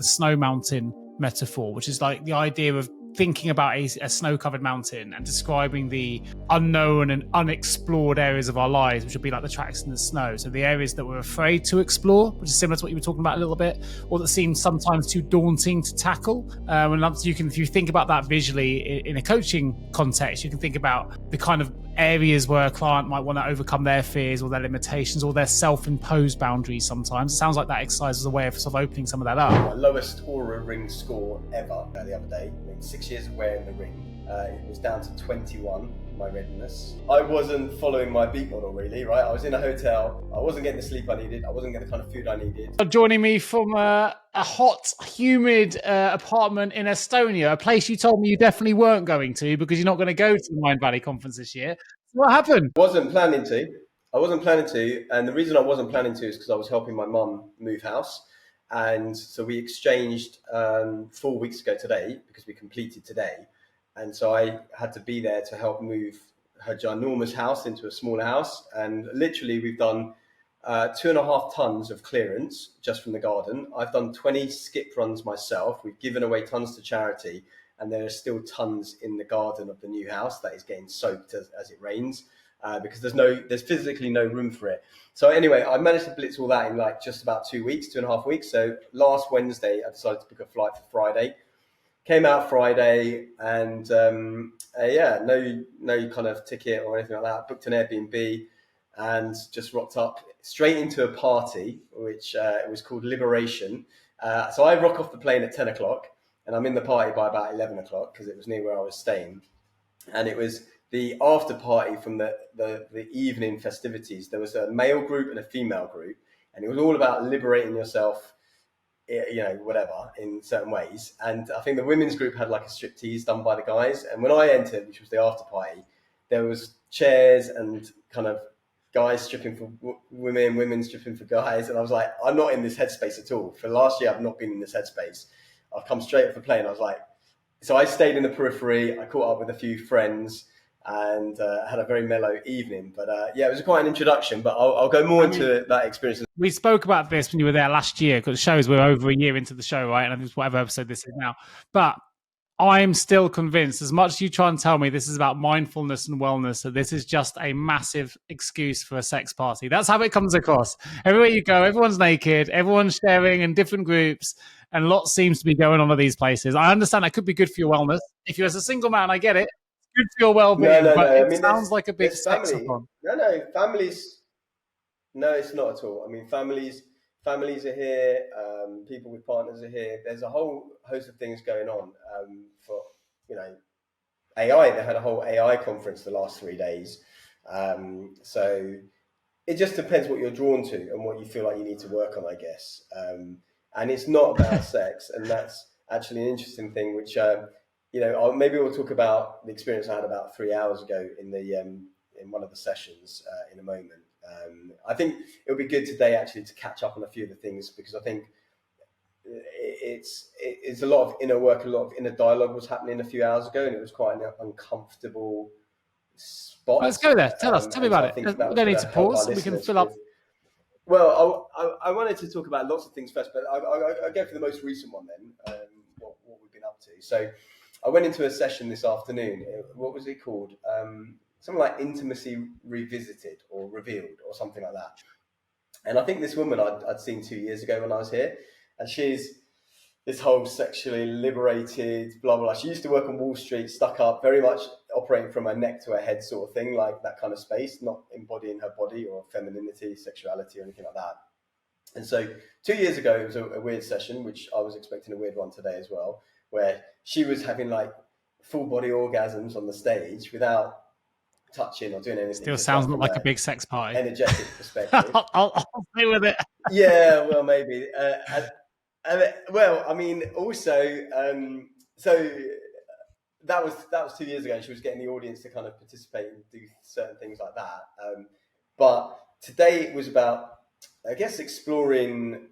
the snow mountain metaphor, which is like the idea of thinking about a snow-covered mountain and describing the unknown and unexplored areas of our lives, which would be like the tracks in the snow. So the areas that we're afraid to explore, which is similar to what you were talking about a little bit, or that seem sometimes too daunting to tackle. And you can, if you think about that visually in a coaching context, you can think about the kind of areas where a client might want to overcome their fears or their limitations or their self-imposed boundaries sometimes. It sounds like that exercise is a way of sort of opening some of that up. My lowest Aura ring score ever the other day, 6 years of wearing the ring, it was down to 21, my readiness. I wasn't following my beat model really, right? I was in a hotel, I wasn't getting the sleep I needed, I wasn't getting the kind of food I needed. Joining me from a hot, humid apartment in Estonia, a place you told me you definitely weren't going to because you're not going to go to the Mindvalley Conference this year. What happened? I wasn't planning to, and the reason I wasn't planning to is because I was helping my mum move house. And so we exchanged 4 weeks ago today, because we completed today. And so I had to be there to help move her ginormous house into a smaller house. And literally we've done 2.5 tons of clearance just from the garden. I've done 20 skip runs myself. We've given away tons to charity. And there are still tons in the garden of the new house that is getting soaked as it rains. Because there's physically no room for it. So anyway, I managed to blitz all that in like just about 2 weeks, 2.5 weeks. So last Wednesday, I decided to book a flight for Friday. Came out Friday and no kind of ticket or anything like that. Booked an Airbnb and just rocked up straight into a party, which it was called Liberation. So I rock off the plane at 10 o'clock and I'm in the party by about 11 o'clock because it was near where I was staying. And it was the after party from the evening festivities. There was a male group and a female group, and it was all about liberating yourself, whatever, in certain ways. And I think the women's group had like a striptease done by the guys. And when I entered, which was the after party, there was chairs and kind of guys stripping for women, women stripping for guys. And I was like, I'm not in this headspace at all. For last year, I've not been in this headspace. I've come straight off the plane. I was like, so I stayed in the periphery. I caught up with a few friends and had a very mellow evening. But it was quite an introduction, but I'll go more into that experience. We spoke about this when you were there last year, because it shows we're over a year into the show, right? And I think whatever episode this is now. But I'm still convinced, as much as you try and tell me this is about mindfulness and wellness, that this is just a massive excuse for a sex party. That's how it comes across. Everywhere you go, everyone's naked, everyone's sharing in different groups, and lots seems to be going on at these places. I understand that could be good for your wellness. If you're as a single man, I get it. Good for your well-being, but it sounds like a big sex-a-thon. Families. No, it's not at all. I mean, families are here. People with partners are here. There's a whole host of things going on for AI. They had a whole AI conference the last 3 days. So it just depends what you're drawn to and what you feel like you need to work on, I guess. And it's not about sex, and that's actually an interesting thing, which. Maybe we'll talk about the experience I had about 3 hours ago in one of the sessions in a moment. I think it would be good today actually to catch up on a few of the things, because I think it's a lot of inner work, a lot of inner dialogue was happening a few hours ago, and it was quite an uncomfortable spot. Let's go there. Tell me about it. We don't need to pause. We can fill up. Well, I wanted to talk about lots of things first, but I'll go for the most recent one then, what we've been up to. So I went into a session this afternoon. What was it called? Something like Intimacy Revisited or Revealed or something like that. And I think this woman I'd seen 2 years ago when I was here, and she's this whole sexually liberated, blah, blah, blah. She used to work on Wall Street, stuck up, very much operating from her neck to her head sort of thing, like that kind of space, not embodying her body or femininity, sexuality or anything like that. And so 2 years ago, it was a weird session, which I was expecting a weird one today as well, where she was having like full body orgasms on the stage without touching or doing anything. Still sounds like a big sex party. Energetic perspective. I'll stay with it. Yeah, well, maybe. Also, so that was 2 years ago, and she was getting the audience to kind of participate and do certain things like that. But today it was about, I guess, exploring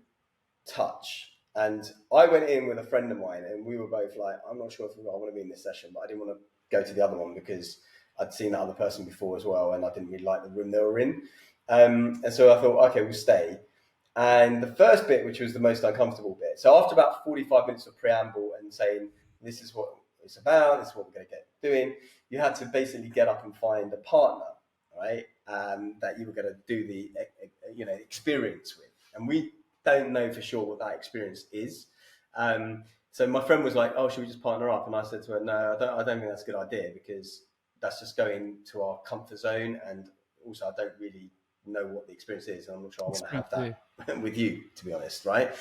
touch. And I went in with a friend of mine, and we were both like, I'm not sure if I want to be in this session, but I didn't want to go to the other one because I'd seen that other person before as well, and I didn't really like the room they were in. And so I thought, okay, we'll stay. And the first bit, which was the most uncomfortable bit. So after about 45 minutes of preamble and saying, this is what it's about, this is what we're going to get doing, you had to basically get up and find a partner, right? That you were going to do the, experience with. And we don't know for sure what that experience is. So my friend was like, oh, should we just partner up? And I said to her, no, I don't think that's a good idea, because that's just going to our comfort zone. And also I don't really know what the experience is. And I'm not sure I want to have that with you, to be honest, right?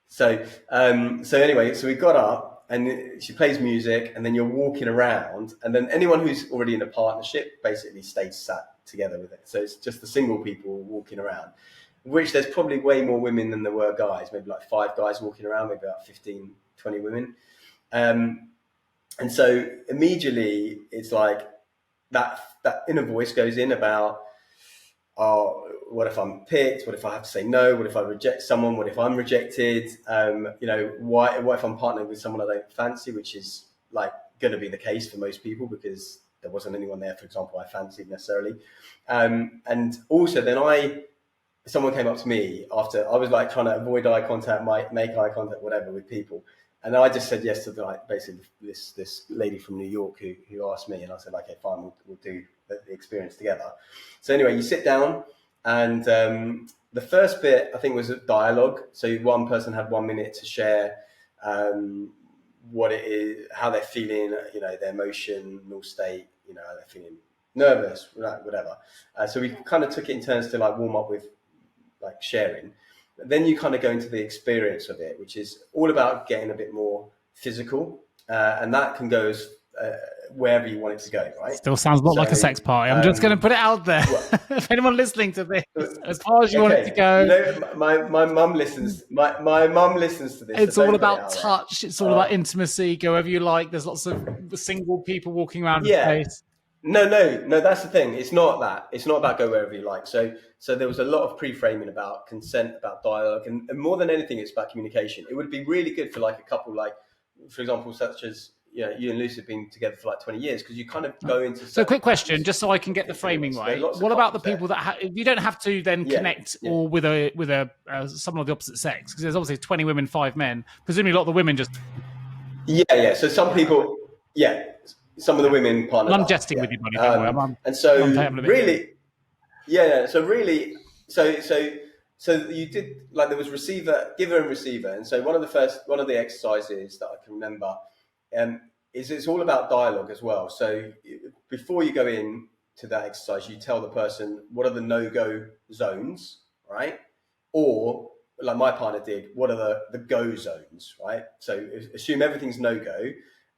So anyway, so we got up and she plays music, and then you're walking around, and then anyone who's already in a partnership basically stays sat together with it. So it's just the single people walking around, which there's probably way more women than there were guys, maybe like 5 guys walking around, maybe about 15, 20 women. And so immediately it's like that inner voice goes in about, oh, what if I'm picked? What if I have to say no? What if I reject someone? What if I'm rejected? What if I'm partnered with someone I don't fancy, which is like going to be the case for most people, because there wasn't anyone there, for example, I fancied necessarily. And also then someone came up to me after I was like trying to avoid eye contact, make eye contact, whatever, with people. And I just said yes to basically this lady from New York who asked me, and I said, okay, fine, we'll do the experience together. So anyway, you sit down, and the first bit I think was a dialogue. So one person had 1 minute to share what it is, how they're feeling, their emotional state, how they're feeling nervous, whatever. So we kind of took it in turns to like warm up with like sharing. Then you kind of go into the experience of it, which is all about getting a bit more physical, and that can go wherever you want it to go, right? Still sounds a lot like a sex party. I'm just going to put it out there. Well, if anyone listening to this, as far as you want it to go. My mum listens. My mum listens to this. It's all about touch. It's all about intimacy. Go wherever you like. There's lots of single people walking around the place. No, that's the thing. It's not that. It's not about go wherever you like. So there was a lot of pre-framing about consent, about dialogue, and more than anything, it's about communication. It would be really good for like a couple, like, for example, such as you and Lucy have been together for like 20 years, because you kind of go into. So quick question, just so I can get the framing right. What about the people that you don't have to then connect or with someone of the opposite sex? Because there's obviously 20 women, 5 men. Presumably a lot of the women just. Yeah. So some people, some of the women partner. I'm jesting with you, buddy. And so really, so you did, like, there was giver and receiver. And so one of the exercises that I can remember is it's all about dialogue as well. So before you go in to that exercise, you tell the person what are the no-go zones, right? Or like my partner did, what are the go zones, right? So assume everything's no-go.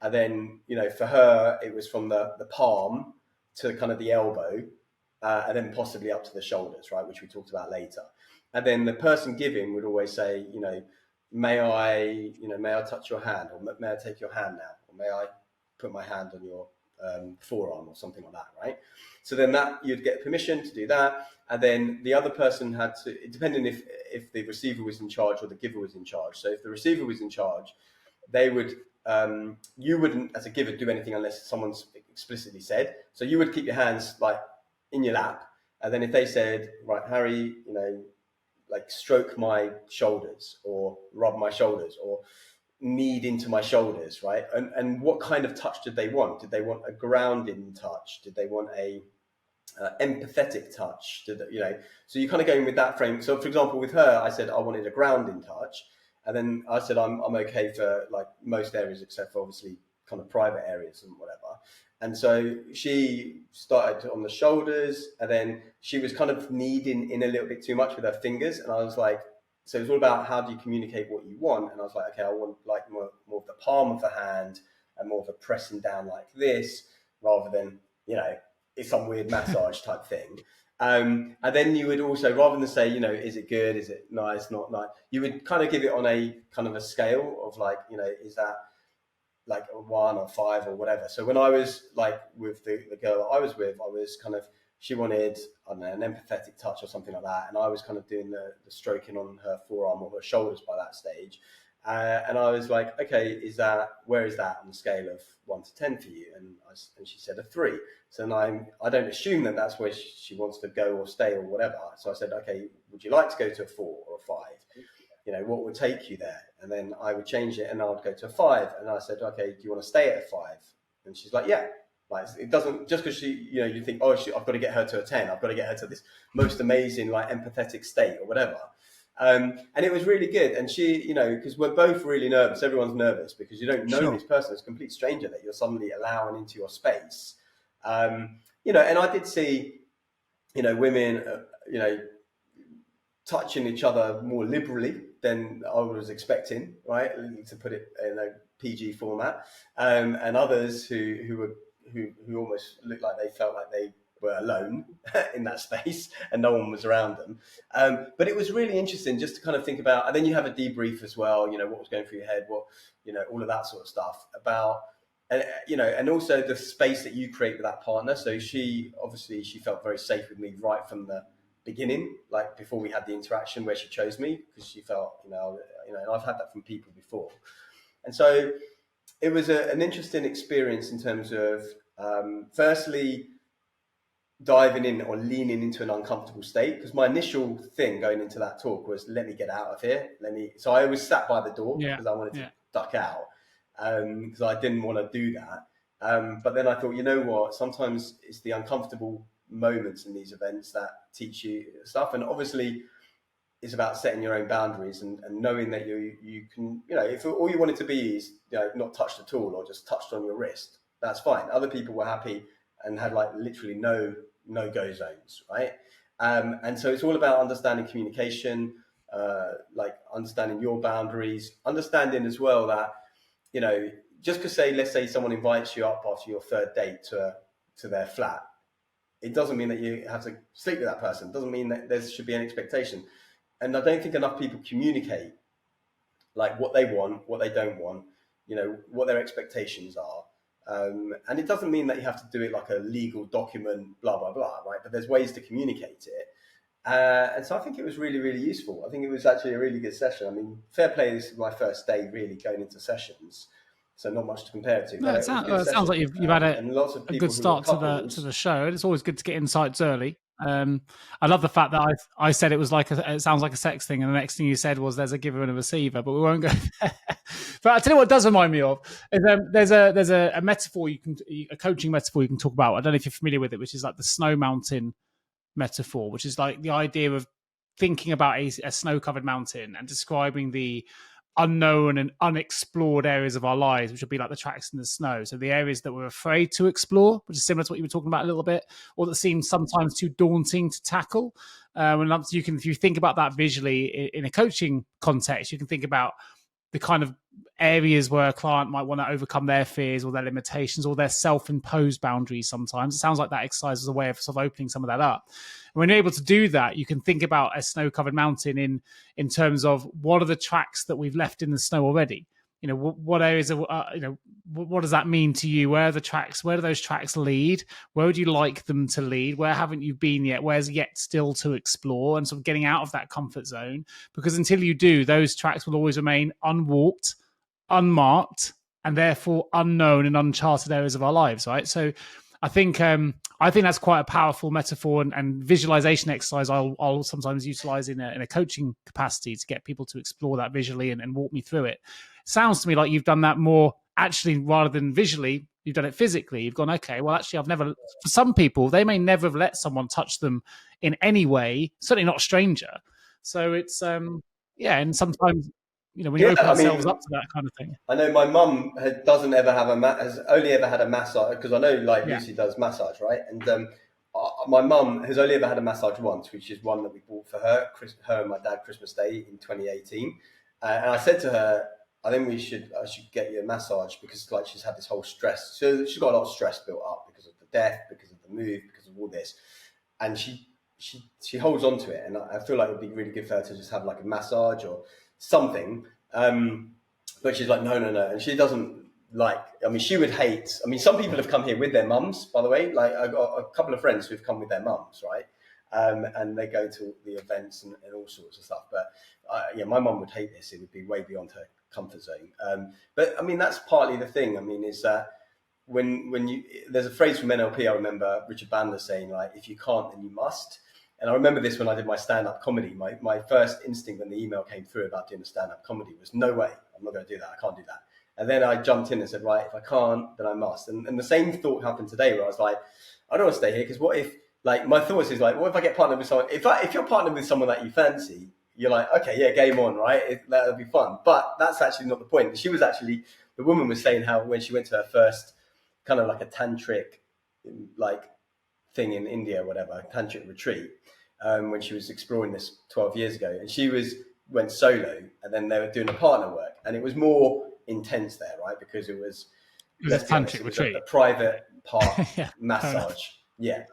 And then, for her, it was from the palm to kind of the elbow, and then possibly up to the shoulders, right? Which we talked about later. And then the person giving would always say, may I touch your hand, or may I take your hand now, or may I put my hand on your forearm, or something like that, right? So then that you'd get permission to do that, and then the other person had to, depending if the receiver was in charge or the giver was in charge. So if the receiver was in charge, they would. You wouldn't, as a giver, do anything unless someone's explicitly said. So you would keep your hands like in your lap, and then if they said, right, Harry, like stroke my shoulders, or rub my shoulders, or knead into my shoulders, right? And what kind of touch did they want? Did they want a grounding touch? Did they want a empathetic touch? So you kind of go in with that frame. So for example, with her, I said I wanted a grounding touch. And then I said, I'm okay for like most areas, except for obviously kind of private areas and whatever. And so she started on the shoulders, and then she was kind of kneading in a little bit too much with her fingers. And I was like, so it's all about how do you communicate what you want? And I was like, okay, I want like more of the palm of the hand and more of a pressing down like this, rather than, it's some weird massage type thing. And then you would also, rather than say, is it good? Is it nice? Not nice? You would kind of give it on a kind of a scale of like, is that like a 1 or 5 or whatever. So when I was like with the girl that I was with, I was kind of, she wanted, I don't know, an empathetic touch or something like that. And I was kind of doing the stroking on her forearm or her shoulders by that stage. And I was like, okay, where is that on the scale of 1 to 10 for you? And she said a 3. So now I don't assume that that's where she wants to go or stay or whatever. So I said, okay, would you like to go to a 4 or a 5? What would take you there? And then I would change it and I would go to a 5. And I said, okay, do you want to stay at a 5? And she's like, yeah. Like, it doesn't, just because you think, oh, I've got to get her to a 10. I've got to get her to this most amazing, like, empathetic state or whatever. And it was really good. And she, because we're both really nervous. Everyone's nervous because you don't know this person. It's a complete stranger that you're suddenly allowing into your space. And I did see, women, touching each other more liberally than I was expecting, right? To put it in a PG format. And others who almost looked like they felt like they were alone in that space and no one was around them. But it was really interesting just to kind of think about, and then you have a debrief as well, what was going through your head, all of that sort of stuff about, and also the space that you create with that partner. So she felt very safe with me right from the beginning, like before we had the interaction where she chose me, because she felt, and I've had that from people before. And so it was an interesting experience in terms of, firstly, diving in or leaning into an uncomfortable state, because my initial thing going into that talk was, let me get out of here. So I was sat by the door because I wanted to duck out, because I didn't want to do that. But then I thought, you know what, sometimes it's the uncomfortable moments in these events that teach you stuff. And obviously it's about setting your own boundaries and knowing that you can, if all you want it to be is, not touched at all or just touched on your wrist, that's fine. Other people were happy and had like literally no-go zones, right? And so it's all about understanding communication, like understanding your boundaries, understanding as well that, just because let's say someone invites you up after your third date to their flat, it doesn't mean that you have to sleep with that person. It doesn't mean that there should be an expectation. And I don't think enough people communicate like what they want, what they don't want, what their expectations are. And it doesn't mean that you have to do it like a legal document, blah, blah, blah, right? But there's ways to communicate it. And so I think it was really, really useful. I think it was actually a really good session. I mean, fair play, this is my first day really going into sessions, so not much to compare to. No, it sounds like you've had a good start to the show. And it's always good to get insights early. I love the fact that I said it sounds like a sex thing, and the next thing you said was there's a giver and a receiver, but we won't go there. But I tell you what it does remind me of is there's a metaphor a coaching metaphor you can talk about. I don't know if you're familiar with it, which is like the snow mountain metaphor, which is like the idea of thinking about a snow-covered mountain and describing the unknown and unexplored areas of our lives, which would be like the tracks in the snow. So the areas that we're afraid to explore, which is similar to what you were talking about a little bit, or that seem sometimes too daunting to tackle. And if you think about that visually in a coaching context, you can think about the kind of areas where a client might want to overcome their fears or their limitations or their self-imposed boundaries. Sometimes it sounds like that exercise is a way of sort of opening some of that up. And when you're able to do that, you can think about a snow-covered mountain in terms of what are the tracks that we've left in the snow already. What areas of what does that mean to you? Where are the tracks? Where do those tracks lead? Where would you like them to lead? Where haven't you been yet? Where's yet still to explore? And sort of getting out of that comfort zone, because until you do, those tracks will always remain unwalked, unmarked, and therefore unknown and uncharted areas of our lives, right? So I think that's quite a powerful metaphor and visualization exercise I'll sometimes utilize in a coaching capacity to get people to explore that visually and walk me through it. Sounds to me like you've done that more actually rather than visually. You've done it physically. You've gone, okay, well, actually, for some people, they may never have let someone touch them in any way, certainly not a stranger. So it's, and sometimes, when you open ourselves up to that kind of thing. I know my mum has only ever had a massage, because I know Lucy does massage, right? And my mum has only ever had a massage once, which is one that we bought for her and my dad Christmas Day in 2018. And I said to her, I think I should get you a massage, because she's had this whole stress. So she's got a lot of stress built up because of the death, because of the move, because of all this. And she holds on to it. And I feel like it would be really good for her to just have like a massage or something. But she's like, no. And she doesn't she would hate, some people have come here with their mums, by the way. Like I've got a couple of friends who've come with their mums, right? And they go to the events and all sorts of stuff. But my mum would hate this. It would be way beyond comfort zone. But I mean, that's partly the thing. I mean, is that when you, there's a phrase from NLP, I remember Richard Bandler saying, like, if you can't, then you must. And I remember this when I did my stand-up comedy. My first instinct when the email came through about doing a stand-up comedy was, no way, I'm not going to do that. I can't do that. And then I jumped in and said, right, if I can't, then I must. And the same thought happened today, where I was like, I don't want to stay here, because what if, like, my thoughts is like, what if I get partnered with someone? If you're partnered with someone that you fancy, you're like, okay, yeah, game on, right? That'll be fun. But that's actually not the point. She was actually, the woman was saying how when she went to her first kind of like a tantric like thing in India, whatever, tantric retreat, when she was exploring this 12 years ago, and she went solo, and then they were doing a partner work, and it was more intense there, right? Because it was a tantric retreat, a private part yeah, massage, yeah.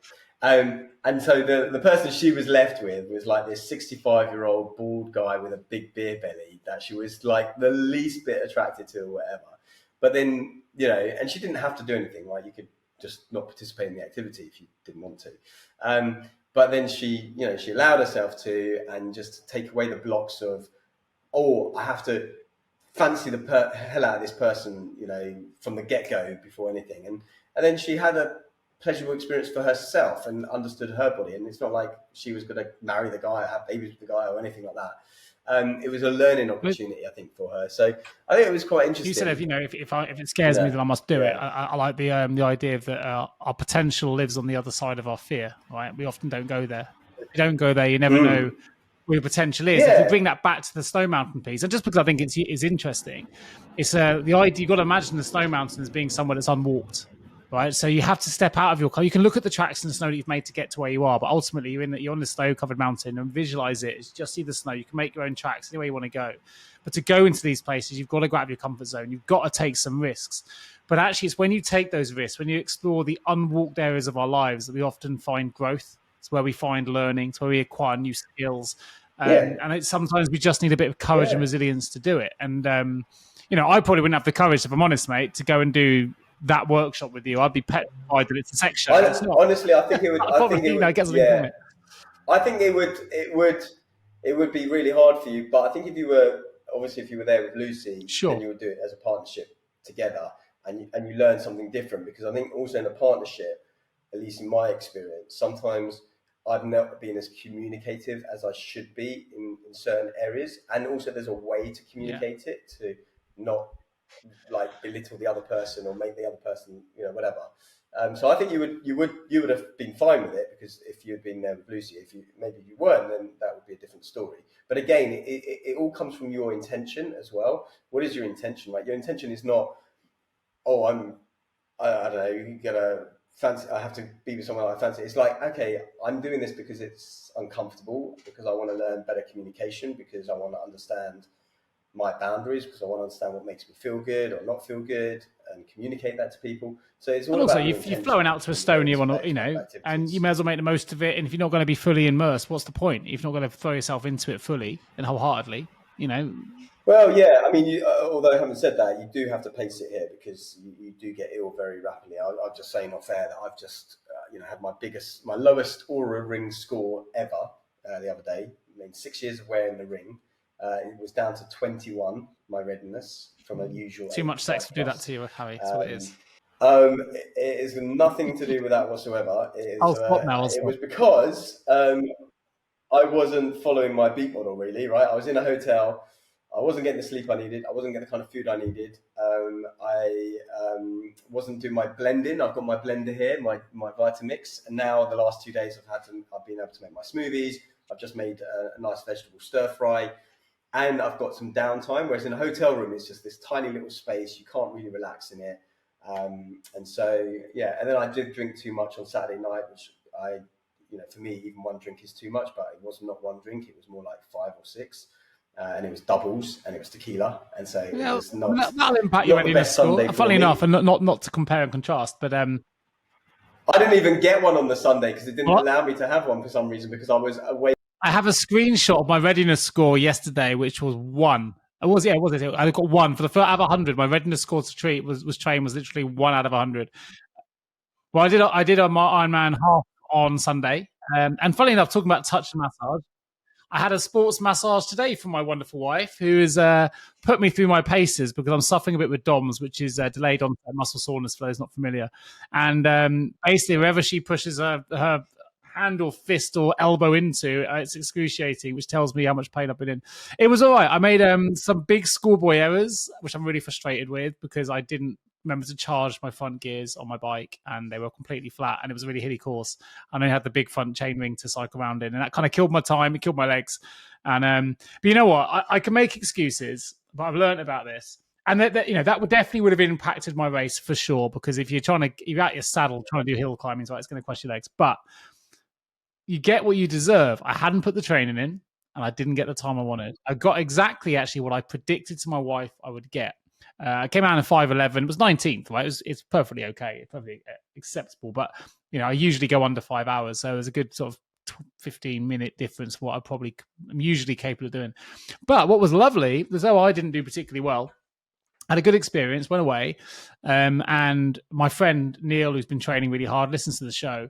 And so the person she was left with was like this 65-year-old bald guy with a big beer belly that she was like the least bit attracted to or whatever. But then, you know, and she didn't have to do anything, right? You could just not participate in the activity if you didn't want to. But then she, you know, she allowed herself to, and just take away the blocks of, oh, I have to fancy the hell out of this person, you know, from the get-go before anything. And then she had a pleasurable experience for herself and understood her body. And it's not like she was going to marry the guy, have babies with the guy, or anything like that. It was a learning opportunity, I think, for her. So I think it was quite interesting. You said, if you know, if it scares me, then I must do it. I like the idea that our potential lives on the other side of our fear. Right? We often don't go there. If you don't go there, you never know where your potential is. If you bring that back to the snow mountain piece, and just because I think it's interesting, it's the idea. You've got to imagine the snow mountain as being somewhere that's unwalked. Right, so you have to step out of your car. You can look at the tracks in the snow that you've made to get to where you are, but ultimately you're on the snow-covered mountain, and visualize it. It's just see the snow. You can make your own tracks anywhere you want to go. But to go into these places, you've got to go out of your comfort zone. You've got to take some risks. But actually, it's when you take those risks, when you explore the unwalked areas of our lives, that we often find growth. It's where we find learning. It's where we acquire new skills. And sometimes we just need a bit of courage and resilience to do it. And you know, I probably wouldn't have the courage, if I'm honest, mate, to go and do that workshop with you. I'd be petrified that it's a section. Honestly, I think it would. I think it would be really hard for you. But I think if you were there with Lucy, then you would do it as a partnership together, and you learn something different. Because I think also in a partnership, at least in my experience, sometimes I've not been as communicative as I should be in certain areas, and also there's a way to communicate it to not like belittle the other person or make the other person, you know, whatever. So I think you would have been fine with it, because if you had been there with Lucy, if you weren't, then that would be a different story. But again, it all comes from your intention as well. What is your intention? Like, your intention is not, oh, I don't know, you get a fancy, I have to be with someone I fancy. It's like, okay, I'm doing this because it's uncomfortable, because I want to learn better communication, because I want to understand my boundaries, because I want to understand what makes me feel good or not feel good, and communicate that to people. So it's all and also about you're flowing out to Estonia, you know, and you may as well make the most of it. And if you're not going to be fully immersed, what's the point? If you're not going to throw yourself into it fully and wholeheartedly, you know. Well, yeah, I mean, although I haven't said that, you do have to pace it here, because you do get ill very rapidly. I'm just saying off air that I've just, had my lowest Aura ring score ever the other day. I mean, 6 years of wearing the ring. It was down to 21, my readiness, from a usual. Too much sex will do that to you, Harry. That's what it is. It is nothing to do with that whatsoever. It was because I wasn't following my beat model, really, right? I was in a hotel. I wasn't getting the sleep I needed. I wasn't getting the kind of food I needed. I wasn't doing my blending. I've got my blender here, my Vitamix. And now the last 2 days I've been able to make my smoothies. I've just made a nice vegetable stir fry. And I've got some downtime, whereas in a hotel room, it's just this tiny little space. You can't really relax in it. And so, yeah. And then I did drink too much on Saturday night, which for me, even one drink is too much, but it was not one drink. It was more like 5 or 6. And it was doubles, and it was tequila. And so it was not. That'll impact your readiness score. Funnily enough, and not to compare and contrast, but I didn't even get one on the Sunday, because it didn't allow me to have one for some reason, because I was away. I have a screenshot of my readiness score yesterday, which was 1. I got 1 for the first out of 100. My readiness score to treat was literally 1 out of 100. Well, I did a Ironman half on Sunday, and funnily enough, talking about touch and massage, I had a sports massage today from my wonderful wife, who has put me through my paces because I'm suffering a bit with DOMS, which is delayed onset muscle soreness for those not familiar. And basically, wherever she pushes her hand or fist or elbow into, it's excruciating, which tells me how much pain I've been in. It was all right. I made some big schoolboy errors, which I'm really frustrated with because I didn't remember to charge my front gears on my bike and they were completely flat and it was a really hilly course. And I had the big front chain ring to cycle around in, and that kind of killed my time. It killed my legs. And but you know what? I can make excuses, but I've learned about this. And that would definitely have impacted my race for sure. Because if you're out your saddle trying to do hill climbing, right, it's going to crush your legs. But you get what you deserve. I hadn't put the training in, and I didn't get the time I wanted. I got exactly actually what I predicted to my wife I would get. I came out in 5:11. It was 19th, right? It's perfectly okay, perfectly acceptable. But I usually go under 5 hours, so there's a good sort of 15-minute difference. What I'm usually capable of doing. But what was lovely, though I didn't do particularly well, had a good experience, went away, and my friend Neil, who's been training really hard, listens to the show.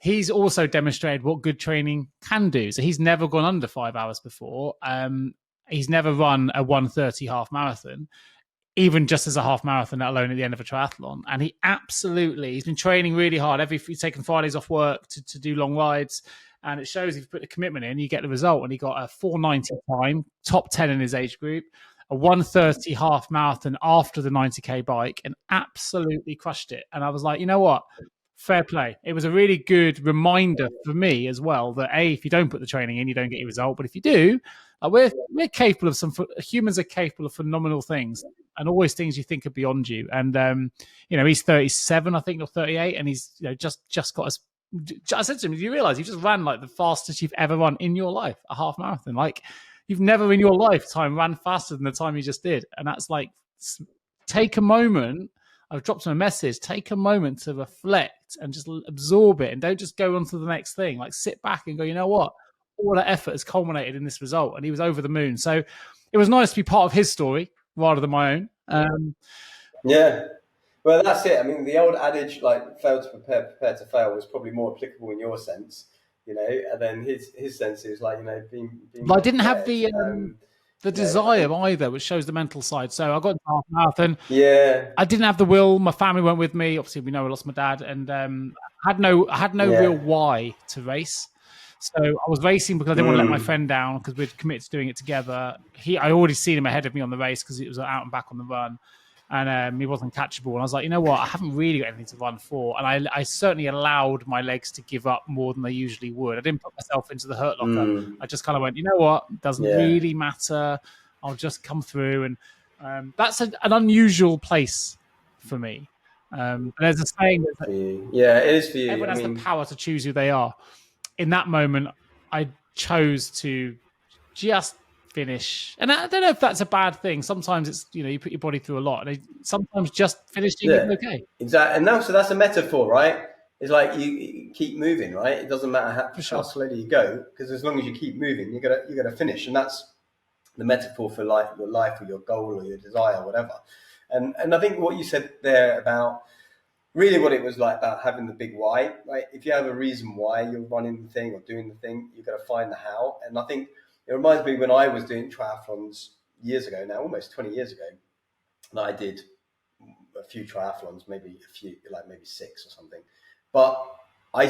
He's also demonstrated what good training can do. So he's never gone under 5 hours before. He's never run a 1:30 half marathon, even just as a half marathon, let alone at the end of a triathlon. And he's been training really hard. He's taken Fridays off work to do long rides. And it shows if you put the commitment in, you get the result. And he got a 4:90 time, top 10 in his age group, a 1:30 half marathon after the 90K bike, and absolutely crushed it. And I was like, you know what? Fair play. It was a really good reminder for me as well that if you don't put the training in, you don't get your result. But if you do, we're capable of humans are capable of phenomenal things, and always things you think are beyond you. And he's 37, I think, or 38, and he's just got us. I said to him, "Do you realize you just ran like the fastest you've ever run in your life, a half marathon? Like you've never in your lifetime ran faster than the time you just did." And that's like, take a moment. I've dropped him a message. Take a moment to reflect and just absorb it, and don't just go on to the next thing. Like sit back and go, you know what? All that effort has culminated in this result, and he was over the moon. So it was nice to be part of his story rather than my own. Yeah, well, that's it. I mean, the old adage, like "fail to prepare, prepare to fail," was probably more applicable in your sense, and then his sense is like, being I didn't have the desire either, which shows the mental side. So I got into half marathon. Yeah, I didn't have the will. My family weren't with me. Obviously, we know I lost my dad, and I had no real why to race. So I was racing because I didn't want to let my friend down because we'd committed to doing it together. I already seen him ahead of me on the race because it was out and back on the run, and he wasn't catchable. And I was like, you know what? I haven't really got anything to run for, and I certainly allowed my legs to give up more than they usually would. I didn't put myself into the hurt locker. I just kind of went, you know what? It doesn't really matter. I'll just come through, and that's an unusual place for me. There's a saying that it is for you. Everyone has the power to choose who they are. In that moment, I chose to just finish. And I don't know if that's a bad thing. Sometimes it's, you put your body through a lot. And sometimes just finishing is okay. Exactly. And so that's a metaphor, right? It's like you keep moving, right? It doesn't matter how slowly you go, because as long as you keep moving, you're gonna finish. And that's the metaphor for like your life or your goal or your desire, or whatever. And I think what you said there about really what it was like about having the big why, right? If you have a reason why you're running the thing or doing the thing, you've got to find the how. And I think it reminds me when I was doing triathlons years ago now, almost 20 years ago, and I did a few triathlons, maybe 6 or something. But I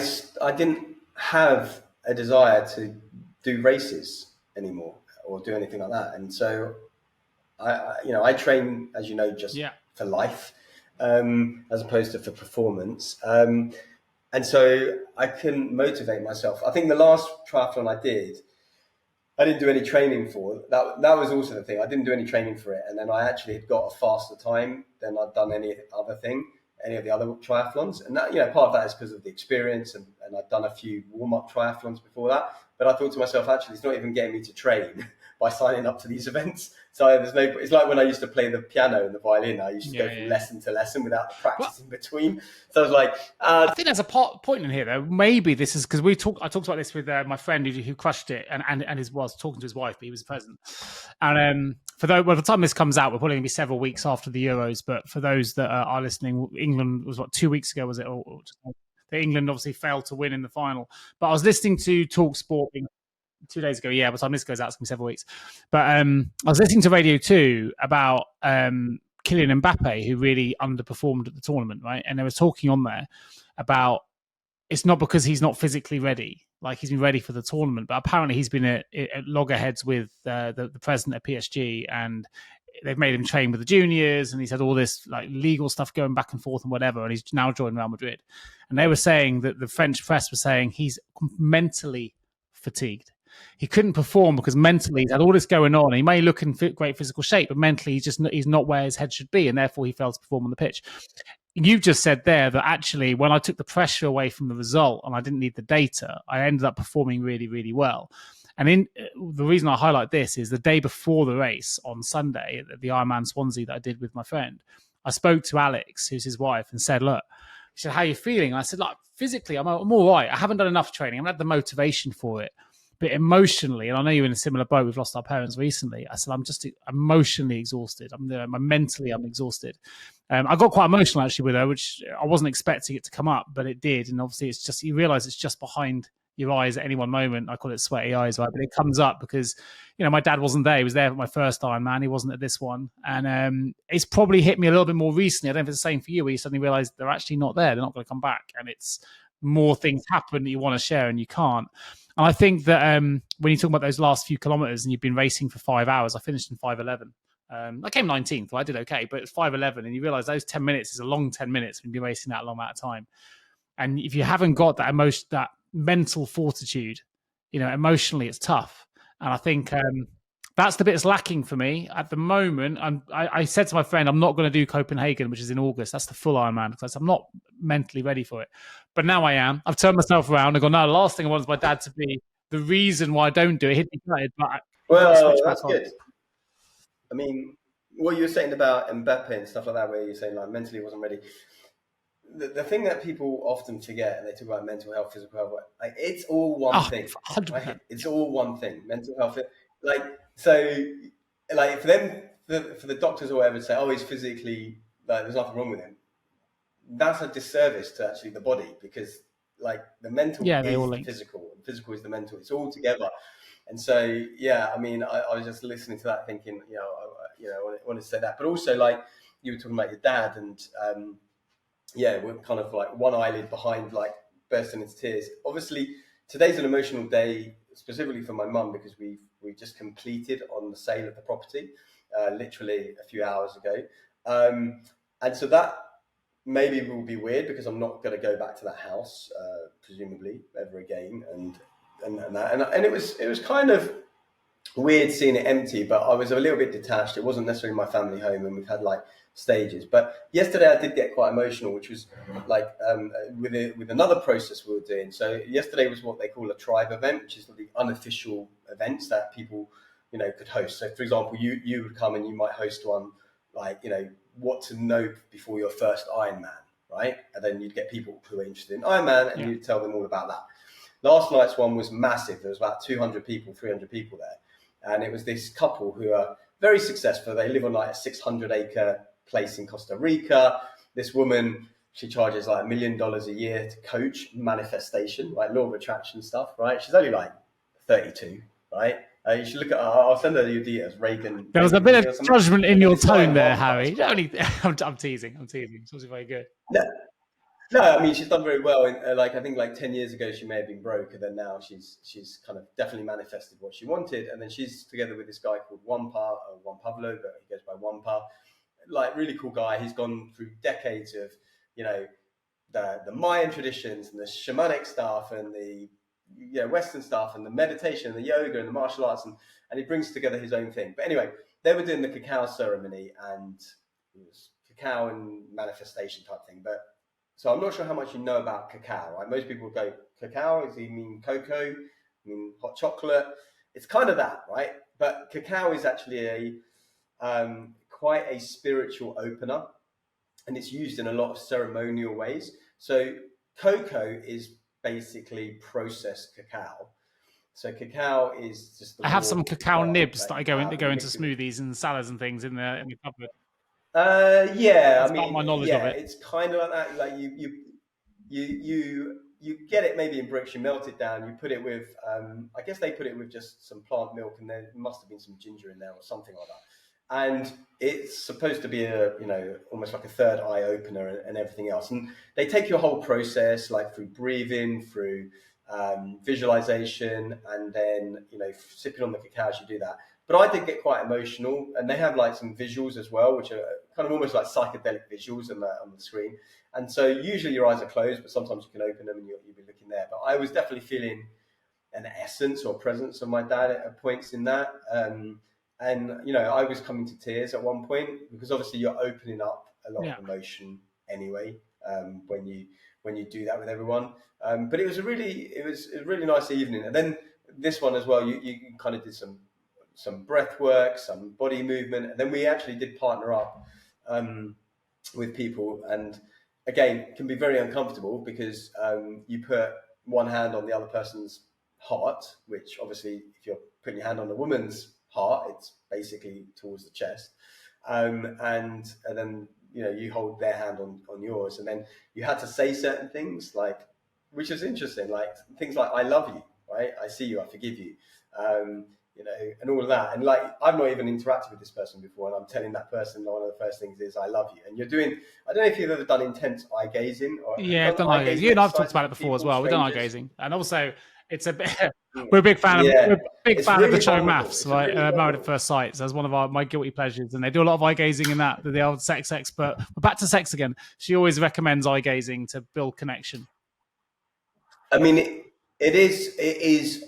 didn't have a desire to do races anymore or do anything like that. And so I train, as you know, just for life. As opposed to for performance. And so I couldn't motivate myself. I think the last triathlon I didn't do any training for. That was also the thing. I didn't do any training for it. And then I actually had got a faster time than I'd done any of the other triathlons. And that, part of that is because of the experience, and I'd done a few warm-up triathlons before that. But I thought to myself, actually, it's not even getting me to train by signing up to these events. So it's like when I used to play the piano and the violin, I used to go from lesson to lesson without the practice in between. So I was like, I think there's a point in here though. Maybe this is because I talked about this with my friend who crushed it and was talking to his wife, but he was present. And by the time this comes out, we're probably going to be several weeks after the Euros. But for those that are listening, England was 2 weeks ago, was it? Or England obviously failed to win in the final. But I was listening to TalkSport 2 days ago. Yeah, by the time this goes out, it's gonna be several weeks. But I was listening to Radio 2 about Kylian Mbappe, who really underperformed at the tournament, right? And they were talking on there about it's not because he's not physically ready. Like he's been ready for the tournament, but apparently he's been at loggerheads with the president at PSG, and they've made him train with the juniors, and he's had all this like legal stuff going back and forth and whatever, and he's now joined Real Madrid. And they were saying that the French press was saying he's mentally fatigued. He couldn't perform because mentally he's had all this going on. He may look in great physical shape, but mentally he's not where his head should be, and therefore he failed to perform on the pitch. You just said there that actually when I took the pressure away from the result and I didn't need the data, I ended up performing really, really well. And the reason I highlight this is the day before the race on Sunday at the Ironman Swansea that I did with my friend, I spoke to Alex, who's his wife, and said, look, she said, how are you feeling? And I said, look, physically, I'm all right. I haven't done enough training. I haven't had the motivation for it. But emotionally, and I know you're in a similar boat, we've lost our parents recently. I said, I'm just emotionally exhausted. Mentally, I'm exhausted. I got quite emotional actually with her, which I wasn't expecting it to come up, but it did. And obviously, it's just, you realize it's just behind your eyes at any one moment. I call it sweaty eyes, right? But it comes up because, my dad wasn't there. He was there at my first Ironman. He wasn't at this one. And it's probably hit me a little bit more recently. I don't know if it's the same for you, where you suddenly realize they're actually not there. They're not going to come back. And it's more things happen that you want to share and you can't. And I think that when you talk about those last few kilometers and you've been racing for 5 hours, I finished in 5:11. I came 19th, so I did okay, but it's 5:11, and you realize those 10 minutes is a long 10 minutes when you've been racing that long amount of time. And if you haven't got that emotion, that mental fortitude, emotionally it's tough. And I think that's the bit that's lacking for me at the moment. I said to my friend, I'm not going to do Copenhagen, which is in August. That's the full Ironman, because I'm not mentally ready for it. But now I am. I've turned myself around. I go, no, the last thing I want is my dad to be the reason why I don't do it. Hit me gutted, but that's good. I mean, what you were saying about Mbappe and stuff like that, where you're saying like mentally wasn't ready. The thing that people often forget, and they talk about mental health, physical health, like it's all one thing. Right? It's all one thing. Mental health, like so, like for them, for the doctors or whatever to say, oh, he's physically like there's nothing wrong with him. That's a disservice to actually the body, because like the mental is physical, and physical is the mental. It's all together. And so, I mean, I was just listening to that, thinking, I want to say that, but also like you were talking about your dad, and we're kind of like one eyelid behind, like bursting into tears. Obviously, today's an emotional day, specifically for my mum, because we just completed on the sale of the property, literally a few hours ago, and so that maybe will be weird because I'm not going to go back to that house, presumably ever again, and it was kind of weird seeing it empty, but I was a little bit detached. It wasn't necessarily my family home, and we've had like stages. But yesterday I did get quite emotional, which was like with another process we were doing. So yesterday was what they call a tribe event, which is the unofficial events that people could host. So for example, you would come and you might host one like what to know before your first Ironman, right? And then you'd get people who are interested in Ironman, and you'd tell them all about that. Last night's one was massive. There was about 200 people, 300 people there. And it was this couple who are very successful. They live on like a 600-acre place in Costa Rica. This woman, she charges like $1 million a year to coach manifestation, like law of attraction stuff, right? She's only like 32, right? You should look at her. I'll send her your details, Reagan. There was a bit of judgment in your tone there, Harry. I'm teasing. It's also very good. No, I mean, she's done very well. I think like 10 years ago, she may have been broke, and then now she's kind of definitely manifested what she wanted. And then she's together with this guy called Juan Pablo, but he goes by Wampa. Like, really cool guy. He's gone through decades of, the Mayan traditions and the shamanic stuff and the Western stuff and the meditation and the yoga and the martial arts, and he brings together his own thing. But anyway, they were doing the cacao ceremony, and it was cacao and manifestation type thing. But so I'm not sure how much you know about cacao, right? Most people go, cacao, does he mean cocoa? You mean hot chocolate? It's kind of that, right? But cacao is actually quite a spiritual opener, and it's used in a lot of ceremonial ways. So cocoa is basically processed cacao. So cacao is just. I have some cacao nibs that I go into smoothies and salads and things in the cupboard. That's my knowledge of it. It's kind of like that. Like you you get it maybe in bricks, you melt it down, you put it with, I guess they put it with just some plant milk, and there must have been some ginger in there or something like that. And it's supposed to be almost like a third eye opener and everything else. And they take your whole process, like through breathing, through visualization, and then, sipping on the cacao as you do that. But I did get quite emotional, and they have like some visuals as well, which are kind of almost like psychedelic visuals on the screen. And so usually your eyes are closed, but sometimes you can open them and you'll be looking there. But I was definitely feeling an essence or presence of my dad at points in that. And, I was coming to tears at one point, because obviously you're opening up a lot of emotion anyway, when you do that with everyone. But it was a really nice evening. And then this one as well, you kind of did some breath work, some body movement. And then we actually did partner up with people. And again, it can be very uncomfortable, because you put one hand on the other person's heart, which obviously if you're putting your hand on the woman's heart, it's basically towards the chest. And then, you hold their hand on yours. And then you had to say certain things, like, which is interesting, like things like, I love you, right? I see you, I forgive you. And all of that. And like, I've not even interacted with this person before, and I'm telling that person one of the first things is, I love you. And you're doing, I don't know if you've ever done intense eye gazing. I've done eye gazing. You and I've talked about it before as well. We've done eye gazing. And also, it's a bit, we're a big fan of the show Maths, right? Married at First Sight. So that's one of my guilty pleasures. And they do a lot of eye gazing in that. The old sex expert. But back to sex again. She always recommends eye gazing to build connection. I mean, it is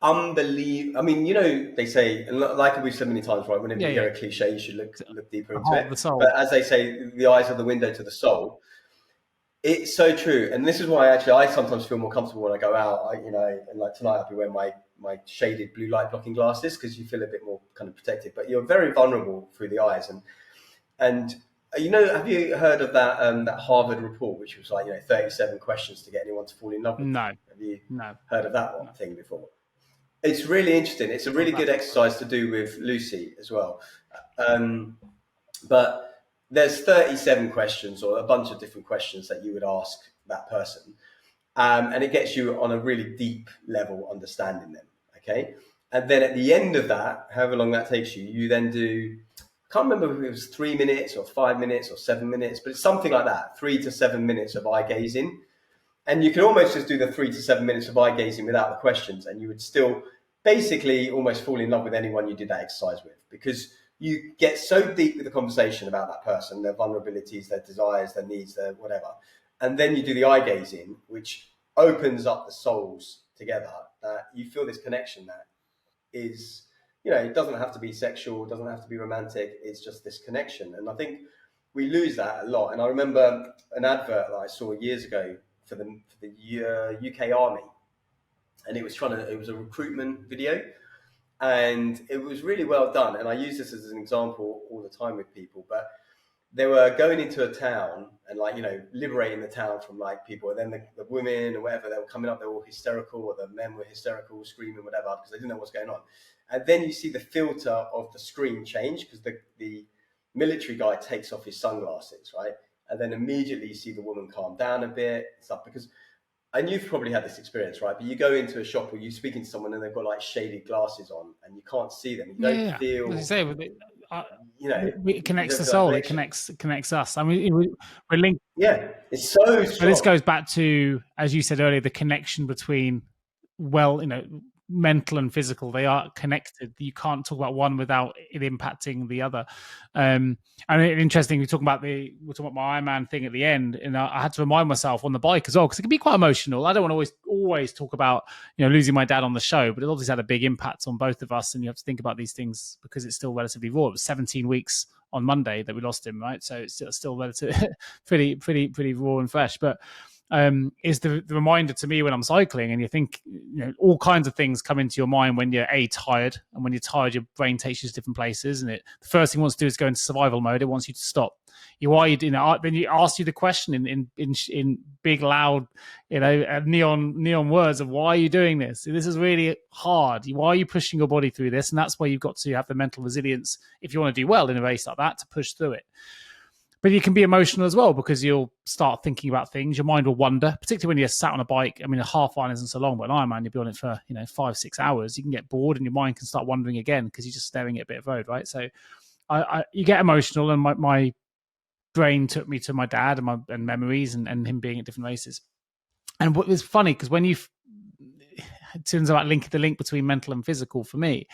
unbelievable. I mean, they say, like we've said many times, right? Whenever you hear a cliche, you should look deeper into it. But as they say, the eyes are the window to the soul. It's so true. And this is why I sometimes feel more comfortable when I go out. And like tonight, I'll be wearing my shaded blue light blocking glasses, because you feel a bit more kind of protected. But you're very vulnerable through the eyes. And have you heard of that Harvard report, which was like 37 questions to get anyone to fall in love with you? No. Have you heard of that thing before? It's really interesting. It's a really good exercise to do with Lucy as well. But there's 37 questions, or a bunch of different questions that you would ask that person. And it gets you on a really deep level understanding them. Okay. And then at the end of that, however long that takes you, you then do, I can't remember if it was 3 minutes or 5 minutes or 7 minutes, but it's something like that, 3 to 7 minutes of eye gazing. And you can almost just do the 3 to 7 minutes of eye gazing without the questions, and you would still basically almost fall in love with anyone you did that exercise with, because you get so deep with the conversation about that person, their vulnerabilities, their desires, their needs, their whatever. And then you do the eye gazing, which opens up the souls together, that you feel this connection that is, it doesn't have to be sexual, it doesn't have to be romantic. It's just this connection. And I think we lose that a lot. And I remember an advert that I saw years ago for the UK Army. And it was a recruitment video, and it was really well done. And I use this as an example all the time with people, but they were going into a town and liberating the town from people. And then the women or whatever, they were coming up, they were all hysterical, or the men were hysterical, screaming, whatever, because they didn't know what's going on. And then you see the filter of the screen change, because the military guy takes off his sunglasses, right? And then immediately you see the woman calm down a bit, stuff, because, and you've probably had this experience, right? But you go into a shop or you're speaking to someone and they've got shaded glasses on and you can't see them. You don't feel. As you say, it connects the soul. It connects us. I mean, we're linked. Yeah, it's so strong. But this goes back to, as you said earlier, the connection between, mental and physical. They are connected. You can't talk about one without it impacting the other. And interesting, we're talking about my Ironman thing at the end, and I had to remind myself on the bike as well, because it can be quite emotional. I don't want to always talk about losing my dad on the show, but it obviously had a big impact on both of us, and you have to think about these things because it's still relatively raw. It was 17 weeks on Monday that we lost him, right? So it's still relatively pretty raw and fresh, but is the reminder to me when I'm cycling, and you think, all kinds of things come into your mind when you're tired, and when you're tired, your brain takes you to different places, and the first thing it wants to do is go into survival mode. It wants you to stop. Then you ask you the question in big, loud, neon words of, why are you doing this? This is really hard. Why are you pushing your body through this? And that's where you've got to have the mental resilience, if you want to do well in a race like that, to push through it. But you can be emotional as well, because you'll start thinking about things. Your mind will wander, particularly when you're sat on a bike. I mean, a half Iron isn't so long, but an Ironman, you'll be on it for 5-6 hours. You can get bored, and your mind can start wandering again because you're just staring at a bit of road, right? So you get emotional, and my brain took me to my dad and memories and him being at different races. And what was funny, because when it turns out the link between mental and physical for me,